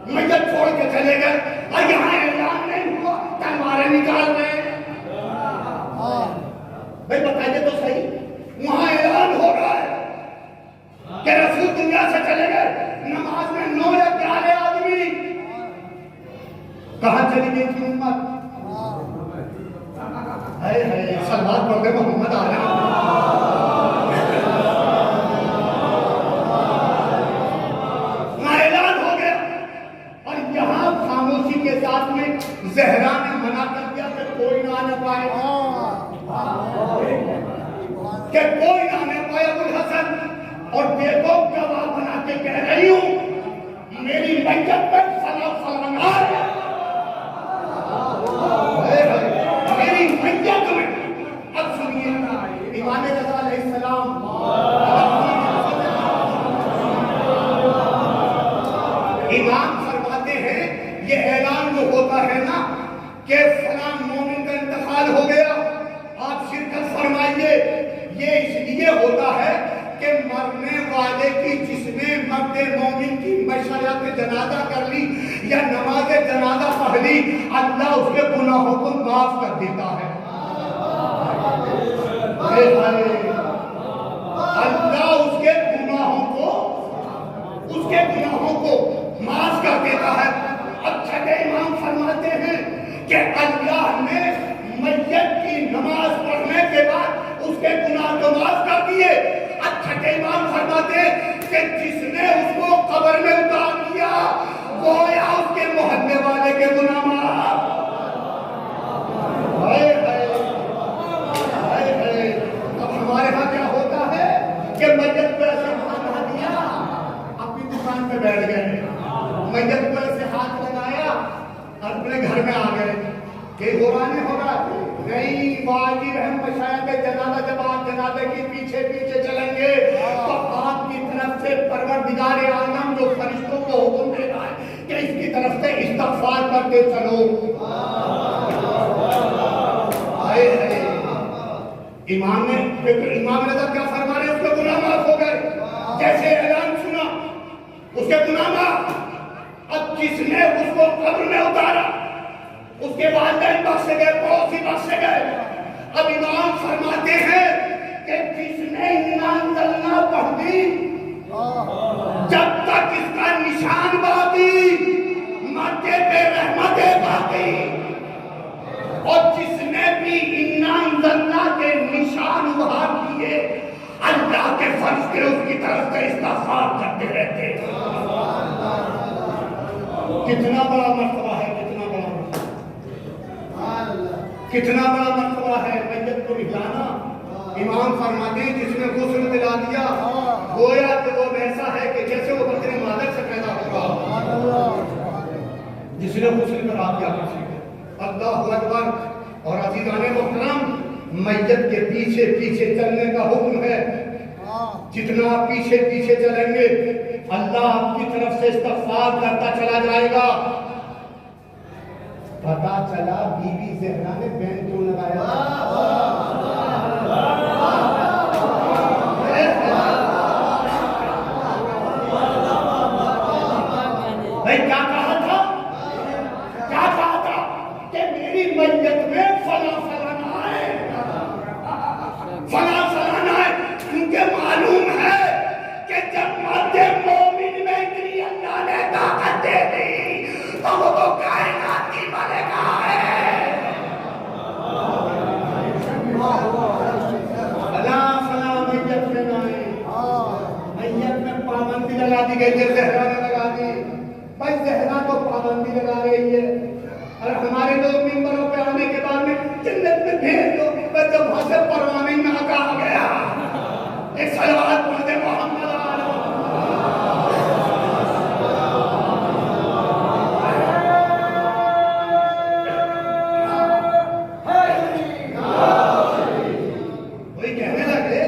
میت چھوڑ کے چلے گئے اور یہاں اعلان نہیں ہوا تلواریں نکال رہے بھائی بتائیے تو صحیح وہاں اعلان ہو رہا ہے کہ رسول دنیا سے چلے گئے نماز میں 9 یا 11 آدمی کہاں چلی گئی تھی امت ہے سلوات پڑھتے محمد آلہ زہرا نے منع کر دیا کہ کوئی نہ آنے پائے کہ کوئی نہ آنے پائے ابوالحسن اور دیکھو گواہ بنا کے کہہ رہی ہوں میری میت پر صلاح سلام میری میت میں اب سنیے امام رضا علیہ السلام امام فرماتے ہیں یہ اعلان جو ہوتا ہے نا کہ فلاں مومن کا انتقال ہو گیا آپ شرکت فرمائیے یہ اس لیے ہوتا ہے کہ مرنے والے کی جس نے مرد مومن کی مشرعت جنازہ کر لی یا نماز جنازہ پڑھ لی نہیں، اللہ اس کے گناہوں کو معاف کر دیتا ہے۔ اللہ اس کے گناہوں کو معاف کر دیتا ہے۔ اب چھٹے امام فرماتے ہیں کہ اللہ نے میت کی نماز پڑھنے کے بعد اس کے گناہ کو معاف کر دیے۔ اب چھٹے امام فرماتے ہیں کہ جس نے اس کو قبر میں اتار دیا گویا اس کے محلے والے کے گناہ معاف۔ اب ہمارے ہاں کیا ہوتا ہے کہ میت کو ایسے ہاتھ دیا، اپنی دکان پہ بیٹھ گئے، میت کو ایسے ہاتھ لگایا اور اپنے گھر میں آ گئے کہ ہو رہا نہیں ہوگا، نہیں واجب ہے مشاہد جنازہ، جب آپ جنازے کی پیچھے پیچھے چلیں گے تو آپ کی طرف سے پروردگار عالم جو فرشتوں کو حکم دیتا ہے کہ اس کی طرف سے استغفار کرتے چلو۔ امام رضا کیا فرما رہے ہیں؟ اس کے گناہ معاف ہو گئے، جیسے اعلان سنا اس کے گناہ معاف۔ اب جس نے اس کو قبر میں اتارا اس کے والدین بخشے گئے، پڑوسی بخشے گئے۔ اب امام فرماتے ہیں کہ جس نے انا پڑھ دی جب تک اس کا نشان باقی ماتھے پہ رحمت باقی، اور جس نے بھی انا کے نشان ابھار دیے اللہ کے فرشتے اس کی طرف سے استغفار کرتے رہتے۔ کتنا بڑا مرتبہ ہے، کتنا بڑا مرتبہ ہے میت کو نکلانا۔ امام فرماتے ہیں جس نے غسل دلا دیا گویا کہ وہ ویسا ہے کہ جیسے وہ بکری مادر سے پیدا ہوگا، جس نے غسل کرا دیا۔ اللہ اکبر۔ اور عزیزان محترم، میت کے پیچھے پیچھے چلنے کا حکم ہے۔ جتنا آپ پیچھے پیچھے چلیں گے اللہ آپ کی طرف سے استغفار کرتا چلا جائے گا۔ پتا چلا بی بی زہرا نے بین کیوں لگایا؟ بھائی کیا کہا تھا؟ کیا کہا تھا کہ میری میت میں فلاں فلاں آئے، فلاں فلاں آئے، کیونکہ معلوم ہے کہ جب مادے مومن میں اتنی اللہ نے طاقت دے دی تو وہ تو کائنات کی ملکہ ہے۔ فلاں فلاں میت میں نہ آئے، میت میں پابندی لگا دی گئی ہے، زہرا نے لگا دی۔ بھائی زہرا تو پابندی لگا رہی ہے، اور ہمارے لوگ ممبروں پہ آنے کے بعد میں جنت میں بھیج دو، بس جب وہاں سے پروانہ میں آقا آ گیا ایک صلوات پڑھ دے محمد وہی کہنے لگے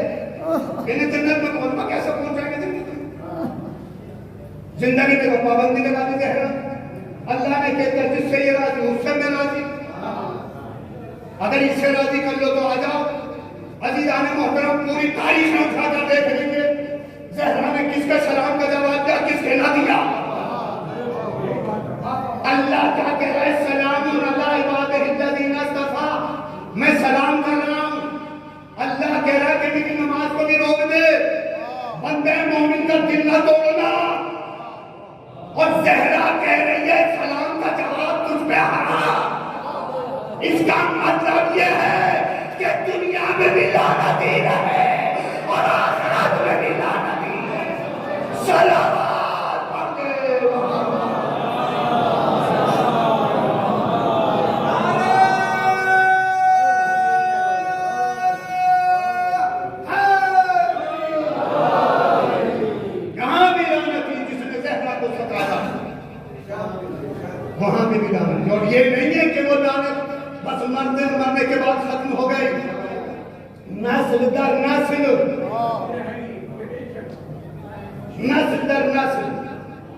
انہیں جنت میں محمد کیسے پہنچائیں گے؟ زندگی میں وہ پابندی لگا دی ہے۔ اللہ نے کہتا ہے جس سے یہ راضی اس سے میں راضی، اگر اس سے راضی کر لو تو آ جاؤ۔ عزیزان محترم، پوری تاریخ میں اٹھا کر دیکھ لیجیے زہرا نے کس کے سلام کا جواب دیا، کس کے نہ دیا۔ اللہ کیا کہہ رہا ہے؟ سلام علی عبادہ الذین اصطفیٰ، میں سلام کر رہا ہوں۔ اللہ کہہ رہا ہے کہ میری نماز کو بھی روک دے، بندے مومن کا دل نہ توڑنا۔ اور زہرا کہہ رہی ہے سلام کا جواب تجھ پہ آ رہا۔ اس کا مطلب یہ ہے کہ دنیا میں بھی لعنتی رہے اور آخرت میں بھی لعنتی ہے۔ صلوات پڑھتے محمد۔ یہاں بھی لعنتی جس نے زہرا کو ستایا، وہاں بھی لعنت۔ اور یہ نہیں ہے کہ وہ لعنت بس مرنے کے بعد ختم ہو گئی، نسل در نسل، نسل در نسل۔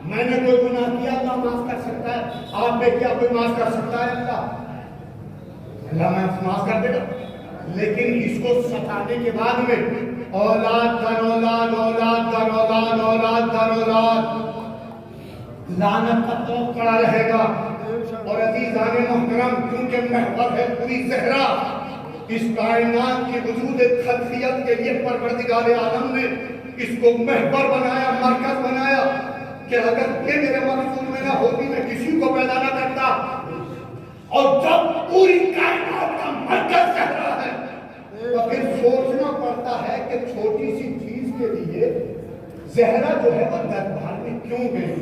میں نے کوئی گناہ کیا اللہ معاف کر سکتا ہے، آپ نے کیا کوئی معاف کر سکتا ہے؟ اللہ میں معاف کر دے گا، لیکن اس کو ستانے کے بعد میں اولاد در اولاد، اولاد در اولاد، اولاد در اولاد لعنت کا توق پڑا رہے گا۔ اور عزیزان محترم کیونکہ محور ہے پوری زہرا، اس کائنات کی وجود خلقیت کے لیے پروردگار عالم نے اس کو محور بنایا، مرکز بنایا کہ اگر یہ میرے مقصود میں نہ ہوتی میں کسی کو پیدا نہ کرتا۔ اور جب پوری کائنات کا مرکز زہرا ہے تو پھر سوچنا پڑتا ہے کہ چھوٹی سی چیز کے لیے زہرا جو ہے وہ دربار میں کیوں گئی؟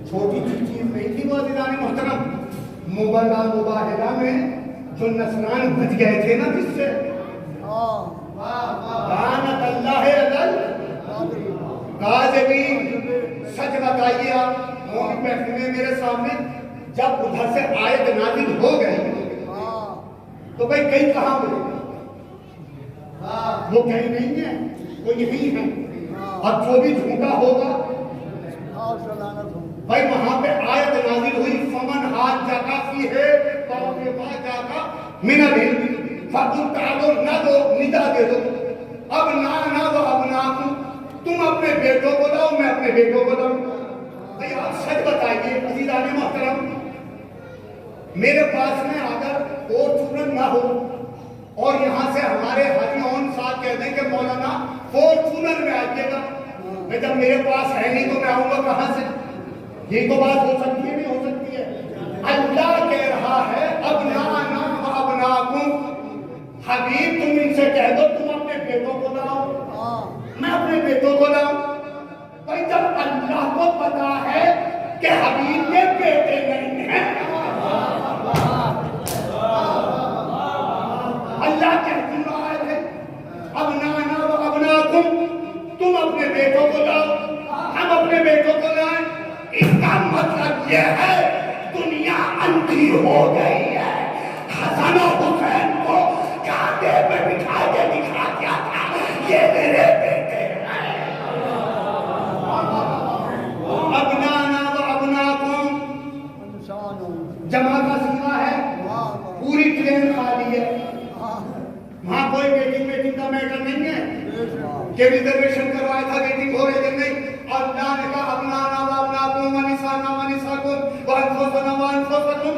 چھوٹی سی چیز نہیں تھی وہ عزیزان محترم۔ مباہلہ میں جو نصران بچ گئے تھے نا جس سے لعنت اللہ علی کاذبین، سچ بتائیے آپ مومن بیٹھے ہوئے میرے سامنے، جب ادھر سے آیت نازل ہو گئی تو بھائی کئی کہاں ہوئے؟ وہ کہیں نہیں ہے، وہ یہی ہے۔ اب جو بھی جھوٹا ہوگا بھائی وہاں پہ آیت نازل ہوئی فمن ہاتھ جاتا فی ہے پاؤں کے بعد جاتا من العلم فقل تعالوا نہ دو ندا دے دو، اب نہ وہ ابناکم، تم اپنے بیٹوں کو لاؤ میں اپنے بیٹوں کو لاؤں۔ بھائی آپ سچ بتائیے عزیزان محترم، میرے پاس میں اگر فورچونر نہ ہو اور یہاں سے ہمارے حاجیون صاحب کہہ دیں کہ مولانا فورچونر میں آئیے گا، میں جب میرے پاس ہے نہیں تو میں آؤں گا کہاں سے؟ یہ تو بات ہو سکتی ہے نہیں ہو سکتی ہے؟ اللہ کہہ رہا ہے ابنانا و ابناکم، حبیب تم ان سے کہہ دو تم اپنے بیٹوں کو لاؤ میں اپنے بیٹوں کو لاؤں۔ بھائی جب اللہ کو پتا ہے کہ حبیب کے بیٹے نہیں ہیں، اللہ کہہ رہا ہے ابنانا و ابناکم، تم اپنے بیٹوں کو لاؤ ہم اپنے بیٹوں کو لائیں۔ اس کا مطلب یہ ہے دنیا اندھی ہو گئی ہے۔ حسن و حسین کو کانٹے پہ بٹھا کے دکھا دیا تھا یہ میرے بیٹے ہیں۔ ابنانا و ابناکم جمع کا سیغہ ہے، پوری ٹرین خالی ہے، وہاں کوئی ویٹنگ کا میٹر نہیں ہے کہ ریزرویشن کروایا تھا ویٹنگ ہو رہی ہے نہیں۔ اللہ نے کہا ابنانا و ابناکم و نسانا و نساکم و انفسنا و انفسکم،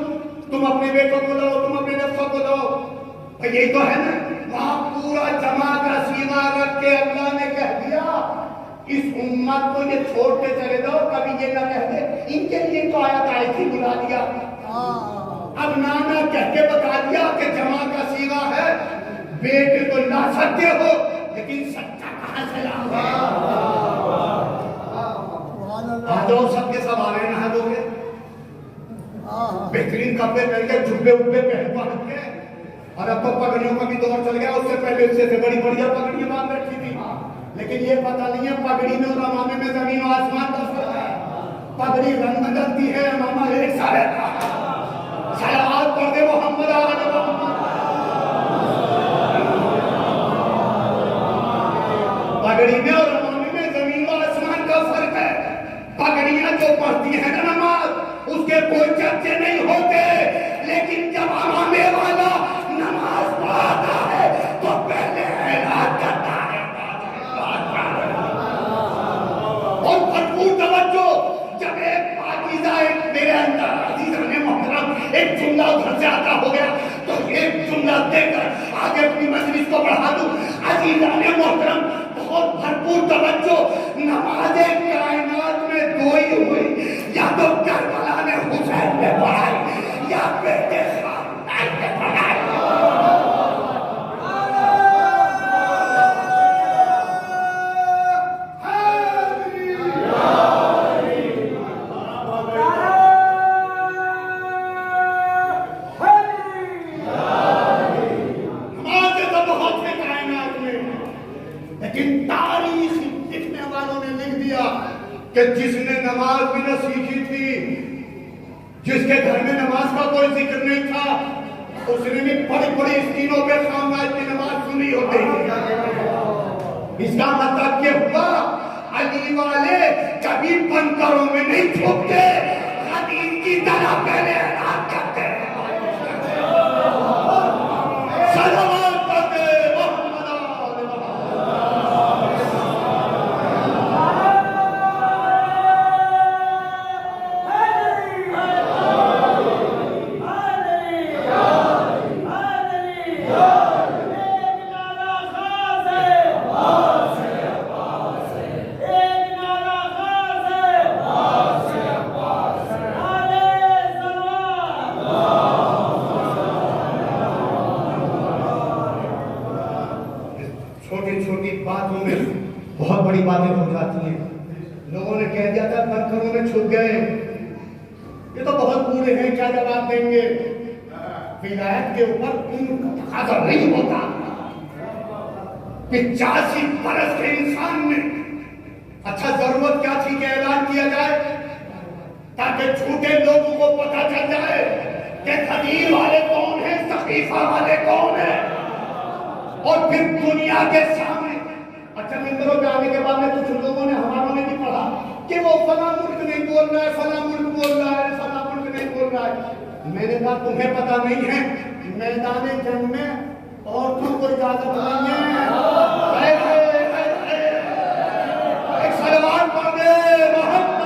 تم اپنے بیٹوں کو لاؤ تم اپنے نفسوں کو لاؤ۔ یہی تو ہے نا، وہاں پورا جمع کا سیغہ رکھ کے اللہ نے کہہ دیا اس امت کو یہ چھوڑتے چلے جاؤ، کبھی یہ نہ کہہ دے ان کے لیے تو آیت آئی تھی بلا دیا۔ اب نانا کہہ کے بتا دیا کہ جمع کا سیغہ ہے، بیٹے کو لا سکتے ہو لیکن سچا کہاں سے لاؤ گے؟ آجاؤ سب کے سب آ رہے ہیں نہا دو گے، بہترین کپڑے پہن کے جھبے ابے پہن پہن کے، اور اب تو پگڑیوں کا بھی دور چل گیا، اس سے پہلے اس سے بڑی بڑھیا پگڑیاں باندھ رکھی تھی، لیکن یہ پتہ نہیں ہے پگڑی میں اور امامے میں زمین و آسمان کا فرق ہے۔ پگڑی رنگ بدلتی ہے، امامہ ایک سا رہتا ہے۔ صلوات پڑھ دے محمد آل محمد۔ پگڑی میں اور امامے میں زمین و آسمان کا فرق ہے۔ پگڑیاں جو پڑھتی ہیں نا نماز اس کے کوئی چرچے نہیں ہوتے، لیکن جب امامے والا نماز پڑھاتا ہے تو پہلے اعلان کرتا ہے اور بھرپور توجہ۔ جب ایک پاکیزہ ایک میرے اندر عزیزان محترم ایک جملہ ادھر سے آتا ہو گیا تو ایک جملہ دے کر آگے اپنی مجلس کو بڑھا دوں۔ عزیزان محترم بہت بھرپور توجہ، نماز کائنات میں دو ہی ہوئی، یا تو کربلا نے حسین نے پڑھائی یا بیٹے خالد نے پڑھائی۔ کہ جس نے نماز بھی نہ سیکھی تھی، جس کے گھر میں نماز کا کوئی ذکر نہیں تھا، اس نے بھی بڑی بڑی اسکینوں پہ خاموش کی نماز سنی ہوتی ہے۔ اس کا مطلب یہ ہوا علی والے کبھی بنکروں میں نہیں چھپتے، حدیث کی طرح پہلے اعلان کرتے ہیں۔ صلوات کرتے محمد آل محمد۔ باتوں میں بہت بڑی باتیں ہو جاتی ہیں. لوگوں نے کہہ دیا تھا پتھروں میں چھپ گئے, یہ تو بہت بوڑھے ہیں, کیا جواب دیں گے. ولایت کے اوپر ان کا تقاضا نہیں ہوتا. 85 برس کے انسان میں اچھا ضرورت کیا تھی کہ اعلان کیا جائے تاکہ جھوٹے لوگوں کو پتہ چل جائے کہ غدیر والے کون ہیں, سقیفہ والے کون ہیں, اور پھر دنیا کے سامنے. اچھا ممبروں پہ آنے کے بعد میں کچھ لوگوں نے ہماروں نے بھی پڑھا کہ وہ فلاں ملک نہیں بول رہا ہے, فلاں ملک بول رہا ہے, فلاں ملک نہیں بول رہا ہے. میں نے کہا تمہیں پتہ نہیں ہے, میدان جنگ میں عورتوں کو اجازت نہیں ہے. ایک صلوات پڑھ دے محمد.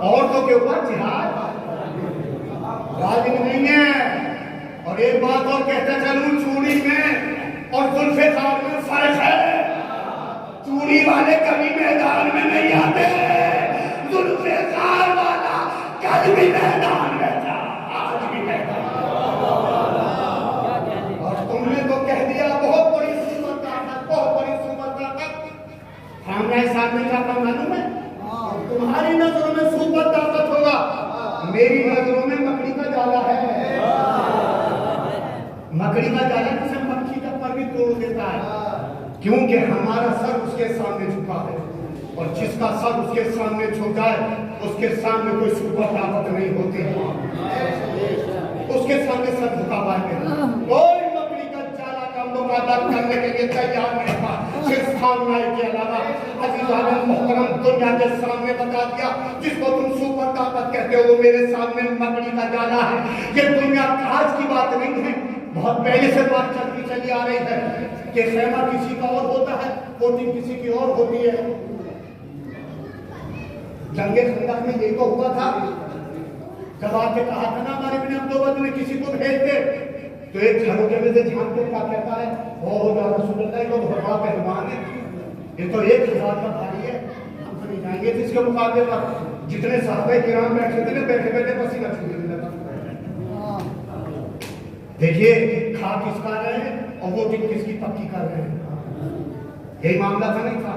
عورتوں کے اوپر جہاد غالب نہیں ہے. اور ایک بات اور کہتا چلوں, چوڑی میں اور ذوالفقار میں فرق ہے. چوڑی والے کبھی میدان میں نہیں آتے, ذوالفقار والا کل بھی میدان میں تھا, آج بھی میدان. اور تم نے تو کہہ دیا بہت بڑی صورت طاقت, بہت بڑی صورت طاقت. خامنہ صاحب نے کہا معلوم ہے تمہاری نظروں میں سپر طاقت ہوگا, میری نظروں میں مکڑی کا جالا ہے. مکڑی کا جالا کسے مکھی کا پر بھی توڑ دیتا ہے, کیونکہ ہمارا سر اس کے سامنے جھکا ہے, اور جس کا سر اس کے سامنے جھکا ہے اس کے سامنے کوئی سپر طاقت نہیں ہوتی. اس کے سامنے سر جھکا ہوا ہے, کوئی مکڑی کا جالا کا مقابلہ کرنے کے لیے تیار نہیں تھا صرف خامنہ کے علاوہ. عزیزان محترم, دنیا کے سامنے بتا دیا جس کو تم سپر طاقت کہتے ہو وہ میرے سامنے مکڑی کا جالا ہے. یہ دنیا آج کی بات نہیں ہے, بہت پہلے سے بات چلتی چلی آ رہی ہے کہ خیمہ کسی کا اور ہوتا ہے, کوٹھی کسی کی اور ہوتی ہے. جنگ خندق میں یہی تو ہوا تھا. جب آپ نے کہا تھا نا ہمارے ابن عبداللہ نے کسی کو بھیج دے, تو ایک جھروکے میں سے جھانک کے کیا کہتا ہے, او یا رسول اللہ, یہ تو بہت بڑا پہلوان ہے, یہ تو 1000 کا بھاری ہے, ہم تو نہیں جائیں گے جس کے مقابلے پر. جتنے صحابہ کرام بیٹھے تھے نا, بیٹھے بیٹھے پسینہ چھوٹنے لگا. دیکھیے کھا کس کا رہے ہیں اور وہ دن کس کی پکی کر رہے ہیں. یہی معاملہ تھا نہیں تھا.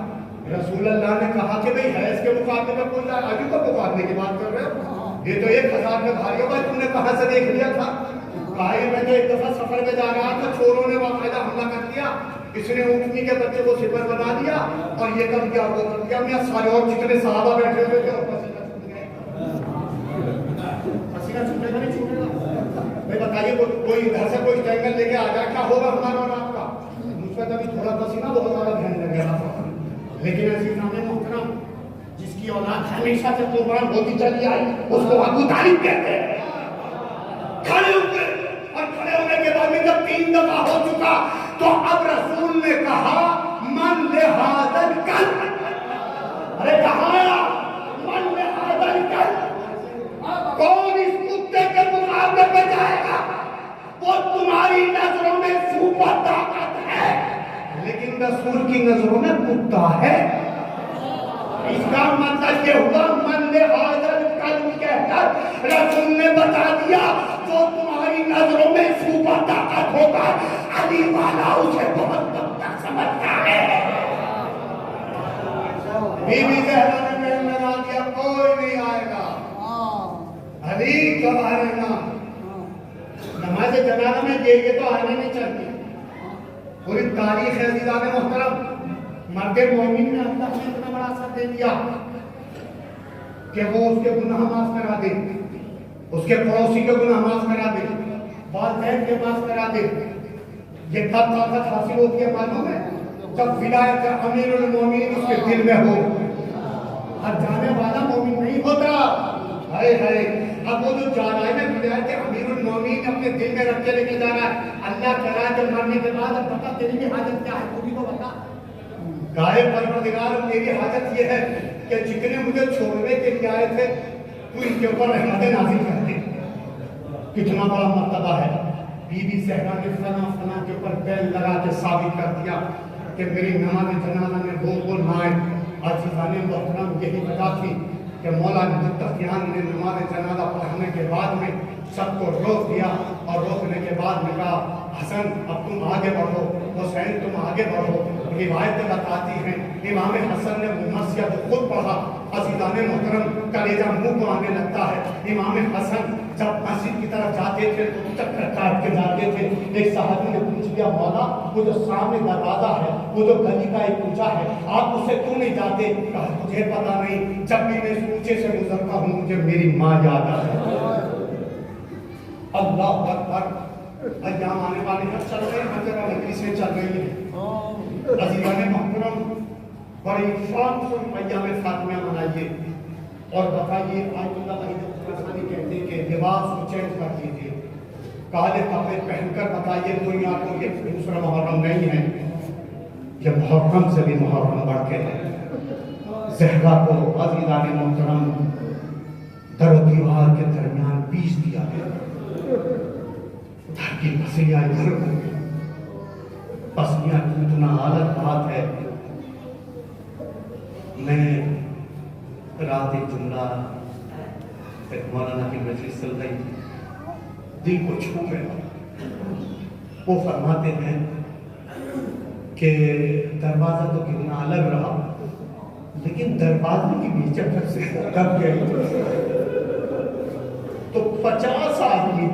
رسول اللہ نے کہا کہ بھئی حیض کے مقابلے میں کوئی جائے, آگے کا مقابلے کی بات کر رہے ہو, یہ تو 1000 میں بھاری ہوگا, تم نے کہاں سے دیکھ لیا تھا. میں تو ایک دفعہ سفر میں جا رہا تھا, چوروں نے باقاعدہ حملہ کر دیا, اس نے اونٹنی کے بچے کو سپر بنا دیا اور یہ کر دیا وہ کر دیا. میں سارے اور جتنے صحابہ بیٹھے ہوئے تھے اور پسینہ چھوٹ گئے. پسینہ چھوٹے گا نہیں چھوٹے گا. بھائی بتائیے کوئی ادھر سے کوئی جنگل لے کے آ جائے, کیا ہوگا ہمارا اور آپ کا. مجھ پہ کبھی تھوڑا پسینہ بہت زیادہ بہنے لگ گیا تھا. لیکن عزیزان محترم, جس کی اولاد ہمیشہ سے قربان ہوتی چلی آئی اس کو ابو طالب کہتے ہیں. کھڑے ہوئے اور کھڑے ہونے کے بعد میں جب 3 دفعہ ہو چکا تو اب رسول نے کہا من لہذا الکلب, ارے کہاں من لہذا الکلب, کون اس کتے کے مقابلے پہ جائے گا. وہ تمہاری نظروں میں سپر طاقت ہے لیکن رسول کی نظروں میں کتا ہے. اس کا مطلب یہ ہوا من لہذا الکلب کہہ کر رسول نے بتا دیا جو تمہاری نظروں میں سپر طاقت ہوگا علی والا اسے بہت بڑا سمجھتا ہے. بی بی زہرا نے کہنے لگا دیا کوئی نہیں آئے گا, علی کب آئے گا. نماز جنازہ میں یہ تو آنے نہیں چاہتی. پوری تاریخ عزیزان محترم, مرد مومن نے اللہ نے اتنا بڑا اثر دے دیا کہ وہ اس کے گناہ معاف کرا دے, اس کے پڑوسی کے گناہ معاف کرا دے, والدین کے معاف کرا دے. یہ کب طاقت حاصل ہوتی ہے معلوم ہے, جب ولایت امیر المومنین اس کے دل میں ہو. ہر جانے والا مومن نہیں ہوتا. ہائے ہائے, اب وہ جو جا رہا ہے نا ولایت امیر المومنین اپنے دل میں رکھ کے لے کے جا رہا ہے. اللہ کہہ رہا ہے کہ مرنے کے بعد اب بتا تیری بھی حاجت کیا ہے, تو بھی تو بتا. گائے پروردگار, میری حاجت یہ ہے کہ جتنے مجھے چھوڑنے کے لیے آئے تھے تو ان کے اوپر رحمتیں نازل کر دے. کتنا بڑا مرتبہ ہے. بی بی زہرا نے فنا کے اوپر بیل لگا کے ثابت کر دیا کہ میری نماز جنازہ میں بول نہ آئے. عزیزان محترم یہی وجہ تھی کہ مولانا متقیان نے نماز جنازہ پڑھانے کے بعد میں سب کو روک دیا اور روکنے کے بعد میں کہا حسن اب تم آگے بڑھو, حسین تم آگے بڑھو. روایتیں بتاتی ہیں امام حسن نے مرثیہ تو خود پڑھا. عزیزان محترم کلیجہ منہ کو آنے لگتا ہے. امام حسن جب مسجد کی طرف جاتے تھے تو چکر کاٹ کے جاتے تھے. ایک صحابی نے پوچھ لیا مولا وہ جو سامنے دروازہ ہے وہ جو گلی کا ایک کوچہ ہے آپ اسے کیوں نہیں جاتے؟ کہا مجھے پتا نہیں, جب بھی میں اس کوچے سے گزرتا ہوں مجھے میری ماں یاد آتی ہے. اللہ اکبر. ایام آنے والے ہیں, چل رہے ہیں, جگہ مجلسیں چل رہی ہیں. عزیزان محترم بڑی شان سے ایام فاطمیہ منائیے اور بتائیے. آیت اللہ علیہ کہتے ہیں کہ لباس کو چینج کر دیجیے, کالے کپڑے پہن کر بتائیے دنیا کو یہ دوسرا محرم نہیں ہے, یہ محرم سے بھی محرم بڑھ کے ہے. زہرا کو عزیزان محترم در و دیوار کے درمیان پیس دیا گیا. ادھر کی پسلیاں ادھر ہو گئی. پسلیاں ٹوٹنا عادت بات ہے. میں رات ایک جملہ ایک مولانا کی مجلس چل رہی تھی, دل کو چھو گیا. وہ فرماتے ہیں کہ دروازہ تو کتنا الگ رہا لیکن دروازے کی نیچے سے دب گئی تو 50 آدمی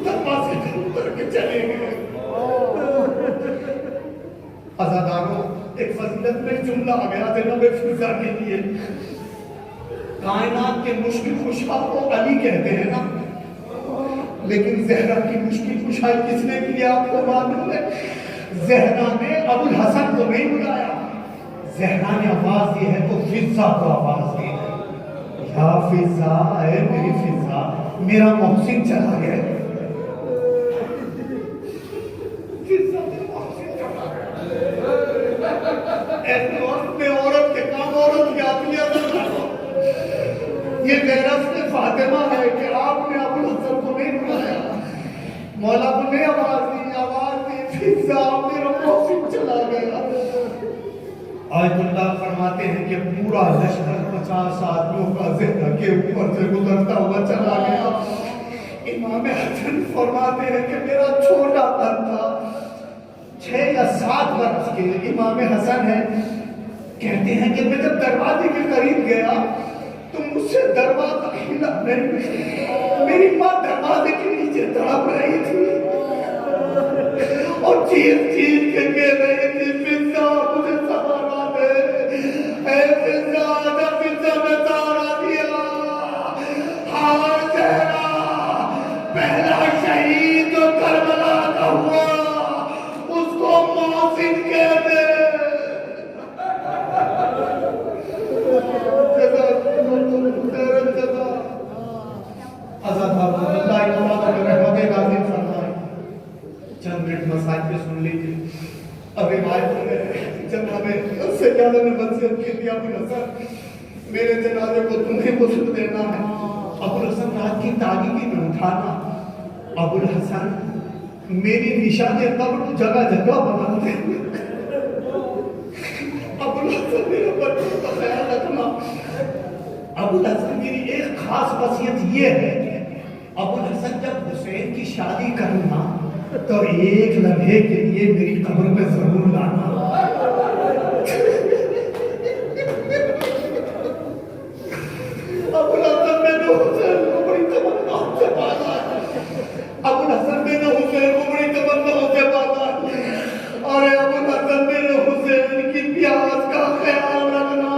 دروازے کے اوپر کے چلے گئے. عزاداروں ایک فضیلت میں جملہ آ گیا جناب فضا کے لیے. کائنات کے مشکل کشا کو علی کہتے ہیں نا, لیکن زہرا کی مشکل کشائی کس نے کیا آپ کو معلوم ہے؟ زہرا نے ابو الحسن کو نہیں بلایا, زہرا نے آواز دی ہے تو فضا کو آواز دی ہے. یا فضا, اے میری فضا, میرا محسن چلا گیا. ایسے وقت میں عورت کے کام عورت کی آتی ہے. یہ غیرت فاطمہ ہے کہ آپ نے ابو الحسن کو نہیں بلایا, مولا کو نے آواز دی فضا, میرا محسن چلا گیا. آیت اللہ فرماتے ہیں کہ پورا لشکر 50 آدمیوں کا زہرا کے اوپر سے گزرتا ہوا چلا گیا. امام حسن فرماتے ہیں کہ میرا چھوٹا بن تھا 6 یا 7 برس کے. امام حسن ہے کہتے ہیں کہ میں جب دروازے کے قریب گیا تو مجھ سے دروازہ ہلا نہیں. میری ماں دروازے کے نیچے تڑپ رہی تھی اور چیز کے کہہ رہی تھی فضا مجھے سہارا دے, اے فضا. جب فضا میں سہارا دیا, ہاں زہرا پہلا شہید جو کربلا کا ہوا اس کو محسن کہہ دے. چند منٹ مسائل پہ سن لیجیے. اب روایتوں میں جب ہمیں اس سے زیادہ نے وصیت کی تھی ابو الحسن میرے جنازے کو تمہیں غسل دینا ہے. ابو الحسن رات کی تاریکی میں اٹھانا. ابو الحسن میری نشان قبر جگہ جگہ بناتے. ابو الحسن میرے بچوں کا خیال رکھنا. ابو الحسن کی ایک خاص وصیت یہ ہے, ابو الحسن جب حسین کی شادی کرنا تو ایک لمحے کے لیے میری قبر میں ضرور لانا. ابو الحسن میں نے حسین کو بڑی تمنا سے پالا. ابو الحسن میں نے حسین کو بڑی تمنا سے پالا. اور ابو الحسن میں نے حسین کی پیاس کا خیال رکھنا.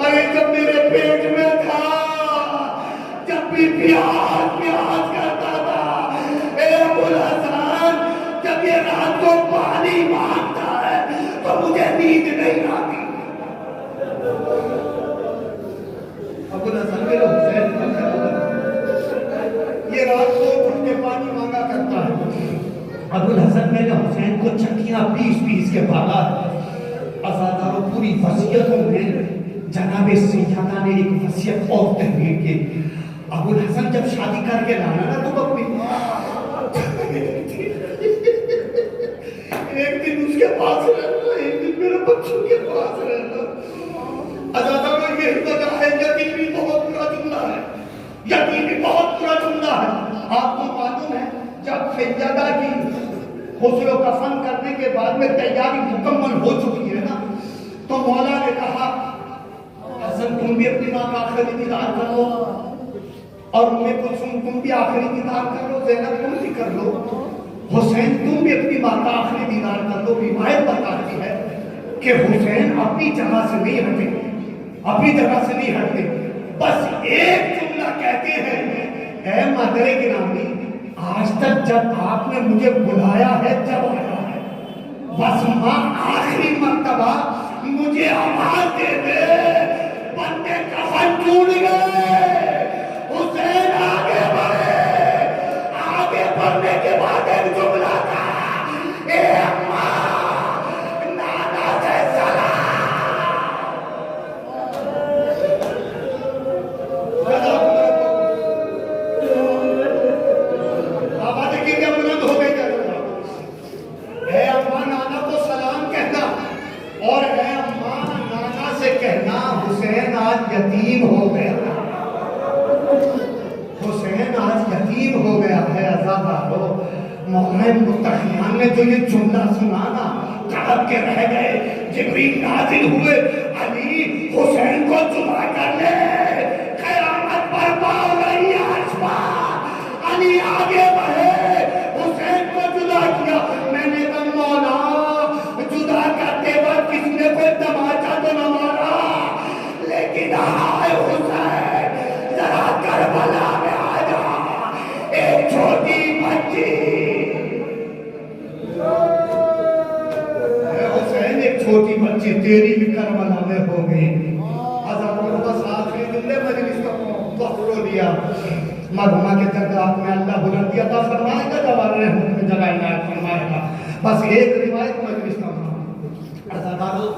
ارے جب میرے پیٹ میں تھا, جب بھی پیاس کرتا تھا, اے ابو الحسن جب یہ رات کو پانی مانگتا ہے تو مجھے نیند نہیں آتی. ابو الحسن میرے حسین کا خیال رکھنا. یہ رات کو اٹھ کے پانی مانگا کرتا ہے. ابو الحسن میرے حسین کو چکیاں پیس کے بھاگا ہے. عزاداروں پوری وصیتوں میں جناب سیدہ نے ایک وصیت اور تحریر کی. ابو الحسن جب شادی کر کے لانا نا تو اپنی ایک دن اس کے پاس رہنا، ایک دن میرے بچوں کے پاس رہنا. عزاداروں یہ وجہ ہے، یتیم بھی بہت برا جملہ ہے، یتیم بھی بہت برا جملہ ہے. آپ کو معلوم ہے جب سیدہ کی غسل و کفن کرنے کے بعد میں تیاری مکمل ہو چکی ہے نا، تو مولا نے کہا حسن تم بھی اپنی ماں کا آخری دیدار کر لو، اور ام کلثوم تم بھی آخری دیدار کر لو، زینب تم بھی کر لو، حسین تم بھی اپنی ماں کا آخری دیدار کر لو. روایت بتاتی ہے کہ حسین اپنی جگہ سے نہیں ہٹے، اپنی جگہ سے نہیں ہٹتے، بس ایک جملہ کہتے ہیں، اے مادر گرامی آج تک جب آپ نے مجھے بلایا ہے جب آیا ہے، بس ماں آخری مرتبہ مجھے آواز دے دے، بندے کفن ٹوٹ گئے، حسین آگے بڑھے. آگے بڑھنے کے بعد ایک جملہ تھا، اے اماں نانا سے حسین آج یتیم ہو گیا، حسین آج یتیم ہو گیا ہے. عزادارو مولا متقیان نے جو یہ جملہ سنا نا تڑپ کے رہ گئے. جبریل نازل ہوئے، علی حسین کو جدا کر لے، قیامت برپا ہو رہی ہے عرش پر. علی آگے بڑھے، حسین کو جدا کیا. میں نے کہا مولا جدا کرتے وقت کسی نے کوئی تماچا تو نہ مارا، لیکن آئے حسین ذرا کربلا میں آ جا، ایک چھوٹی بچی. اے حسین ایک چھوٹی بچی تیری بھی کربلا میں ہو گئی. عزاداروں بس آخری جملے مجلس کا وقت رو دیا. مرحومہ کے درجات میں اللہ بلندی عطا فرمائے گا، جوار رحمت میں جگہ عنایت فرمائے گا. بس ایک روایت مجلس کا. عزاداروں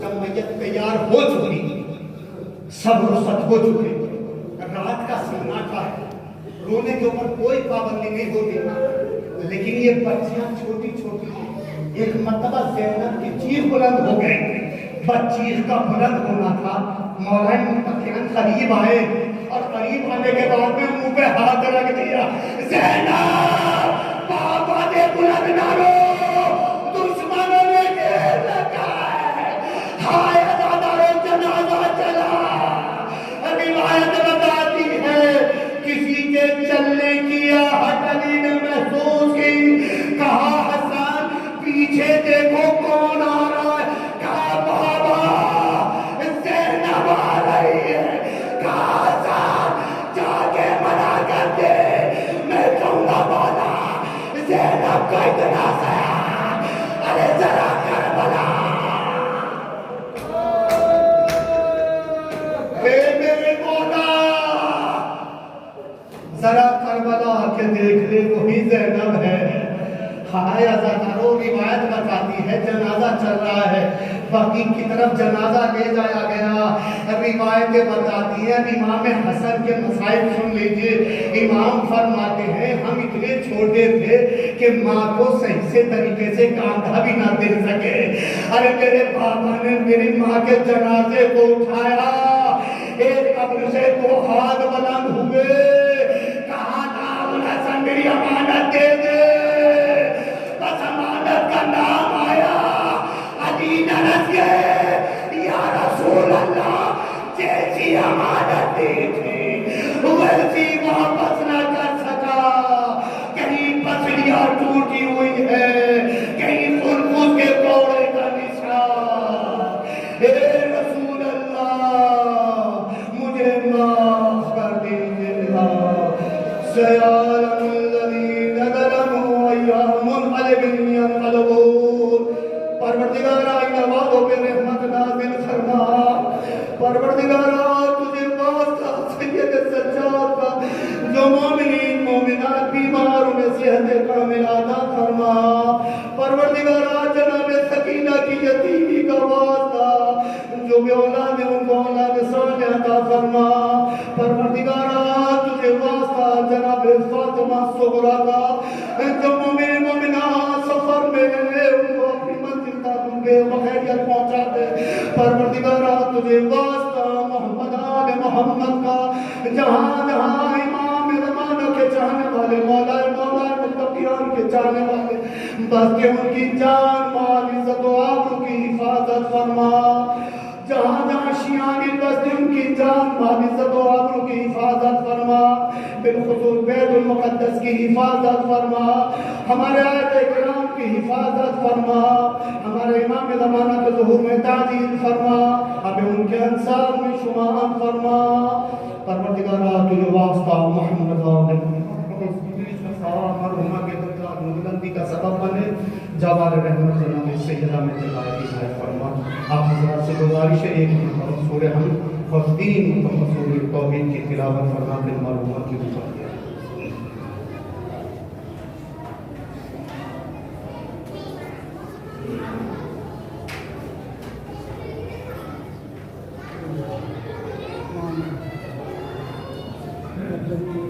جب میت تیار ہو چکی، سب رخصت ہو چکے، رات کا سناٹا ہے، رونے کے اوپر کوئی پابندی نہیں ہوتی نا، لیکن یہ بچیاں چھوٹی چھوٹی ہیں. ایک مرتبہ زینب کی چیخ بلند ہو گئی. بس چیخ کا بلند ہونا تھا. مولا متقیان قریب آئے، اور قریب آنے کے بعد میں منہ پہ ہاتھ رکھ دیا. زینب بابا نے بلند نہ رو، دشمنوں نے گھیر رکھا ہے. ہائے عزاداروں جنازہ چلا. روایت بتاتی ہے کسی کے چلنے کی آہٹ علی نے محسوس کی. کہا حسن پیچھے دیکھو کون آ رہا ہے. کہا بابا زینب آ رہی ہے. کہا حسن جا کے منع کر دے، میں کہوں گا مولا زینب کا اتنا سیا، ارے ذرا کربلا. ذرا کربلا کے دیکھ لے وہی زینب ہے. ہائے عزاداروں روایت بتاتی ہے جنازہ چل رہا ہے، باقی کی طرف جنازہ لے جایا گیا. روایتیں بتاتی ہیں امام حسن کے مسائل سن لیجئے. امام فرماتے ہیں ہم اتنے چھوٹے تھے کہ ماں کو صحیح سے طریقے سے کاندھا بھی نہ دے سکے. ارے میرے بابا نے میری ماں کے جنازے کو اٹھایا، ایک قبر سے دو ہاتھ بلند ہوئے، کہا نام حسن میری امانت دے دے. بس امانت کا نام آیا، علی نرس گئے. یا رسول اللہ جیسی امانت دی تھی ویسی واپس نہ کر سکا. کہیں پسلیاں ٹوٹی ہوئی ہے، کہیں خربوز کے کوڑے کا نشان. اے رسول اللہ مجھے معاف کر دیجیے. سیعلم الذین ظلموا ایہم علیہم ینقلبون. پروردگارا ان آبادوں پہ رحمت نازل فرما. پروردگارا تجھے واسطہ سید سجاد کا جو مومنین مومنات بیمار انہیں صحت کامل عطا فرما. پروردگارا جناب سکینہ کی یتیمی کا واسطہ جو بے اولاد ان کو اولاد صالح عطا فرما. پروردگارا تجھے سورہ کا جو مومن مومنات سفر میں وہ اپنی منزل تک بے بخیریت پہنچا دے. پروردگارا تجھے واسطہ محمد آل محمد کا جہاں جہاں امام زمانہ کے چاہنے والے مولا متقیان کے چاہنے والے بس کہ ان کی جان مال عزت و آبرو کی حفاظت فرما. جہاں جہاں شیعان بستی ان کی جان مال عزت و آبرو کی حفاظت فرما. بالخصوص بیت المقدس کی حفاظت فرما. ہمارے آیت کرام کی حفاظت فرما. ہمارے امام زمانہ کے ظہور میں تعجیل فرما. ہمیں ان کے انصار میں شمار فرما. پروردگارا تجھے واسطہ محمد مرحومہ کے درجات بلندی کا سبب بنے. جوار رحمت جناب سیدہ میں جلائے عنایت فرما. آپ حضرات سے گزارش ہے ایک مرتبہ سورہ حمد اور 3 مرتبہ سورہ توحید کی تلاوت فرما کے مرحومہ کی دعا کیا. Thank you.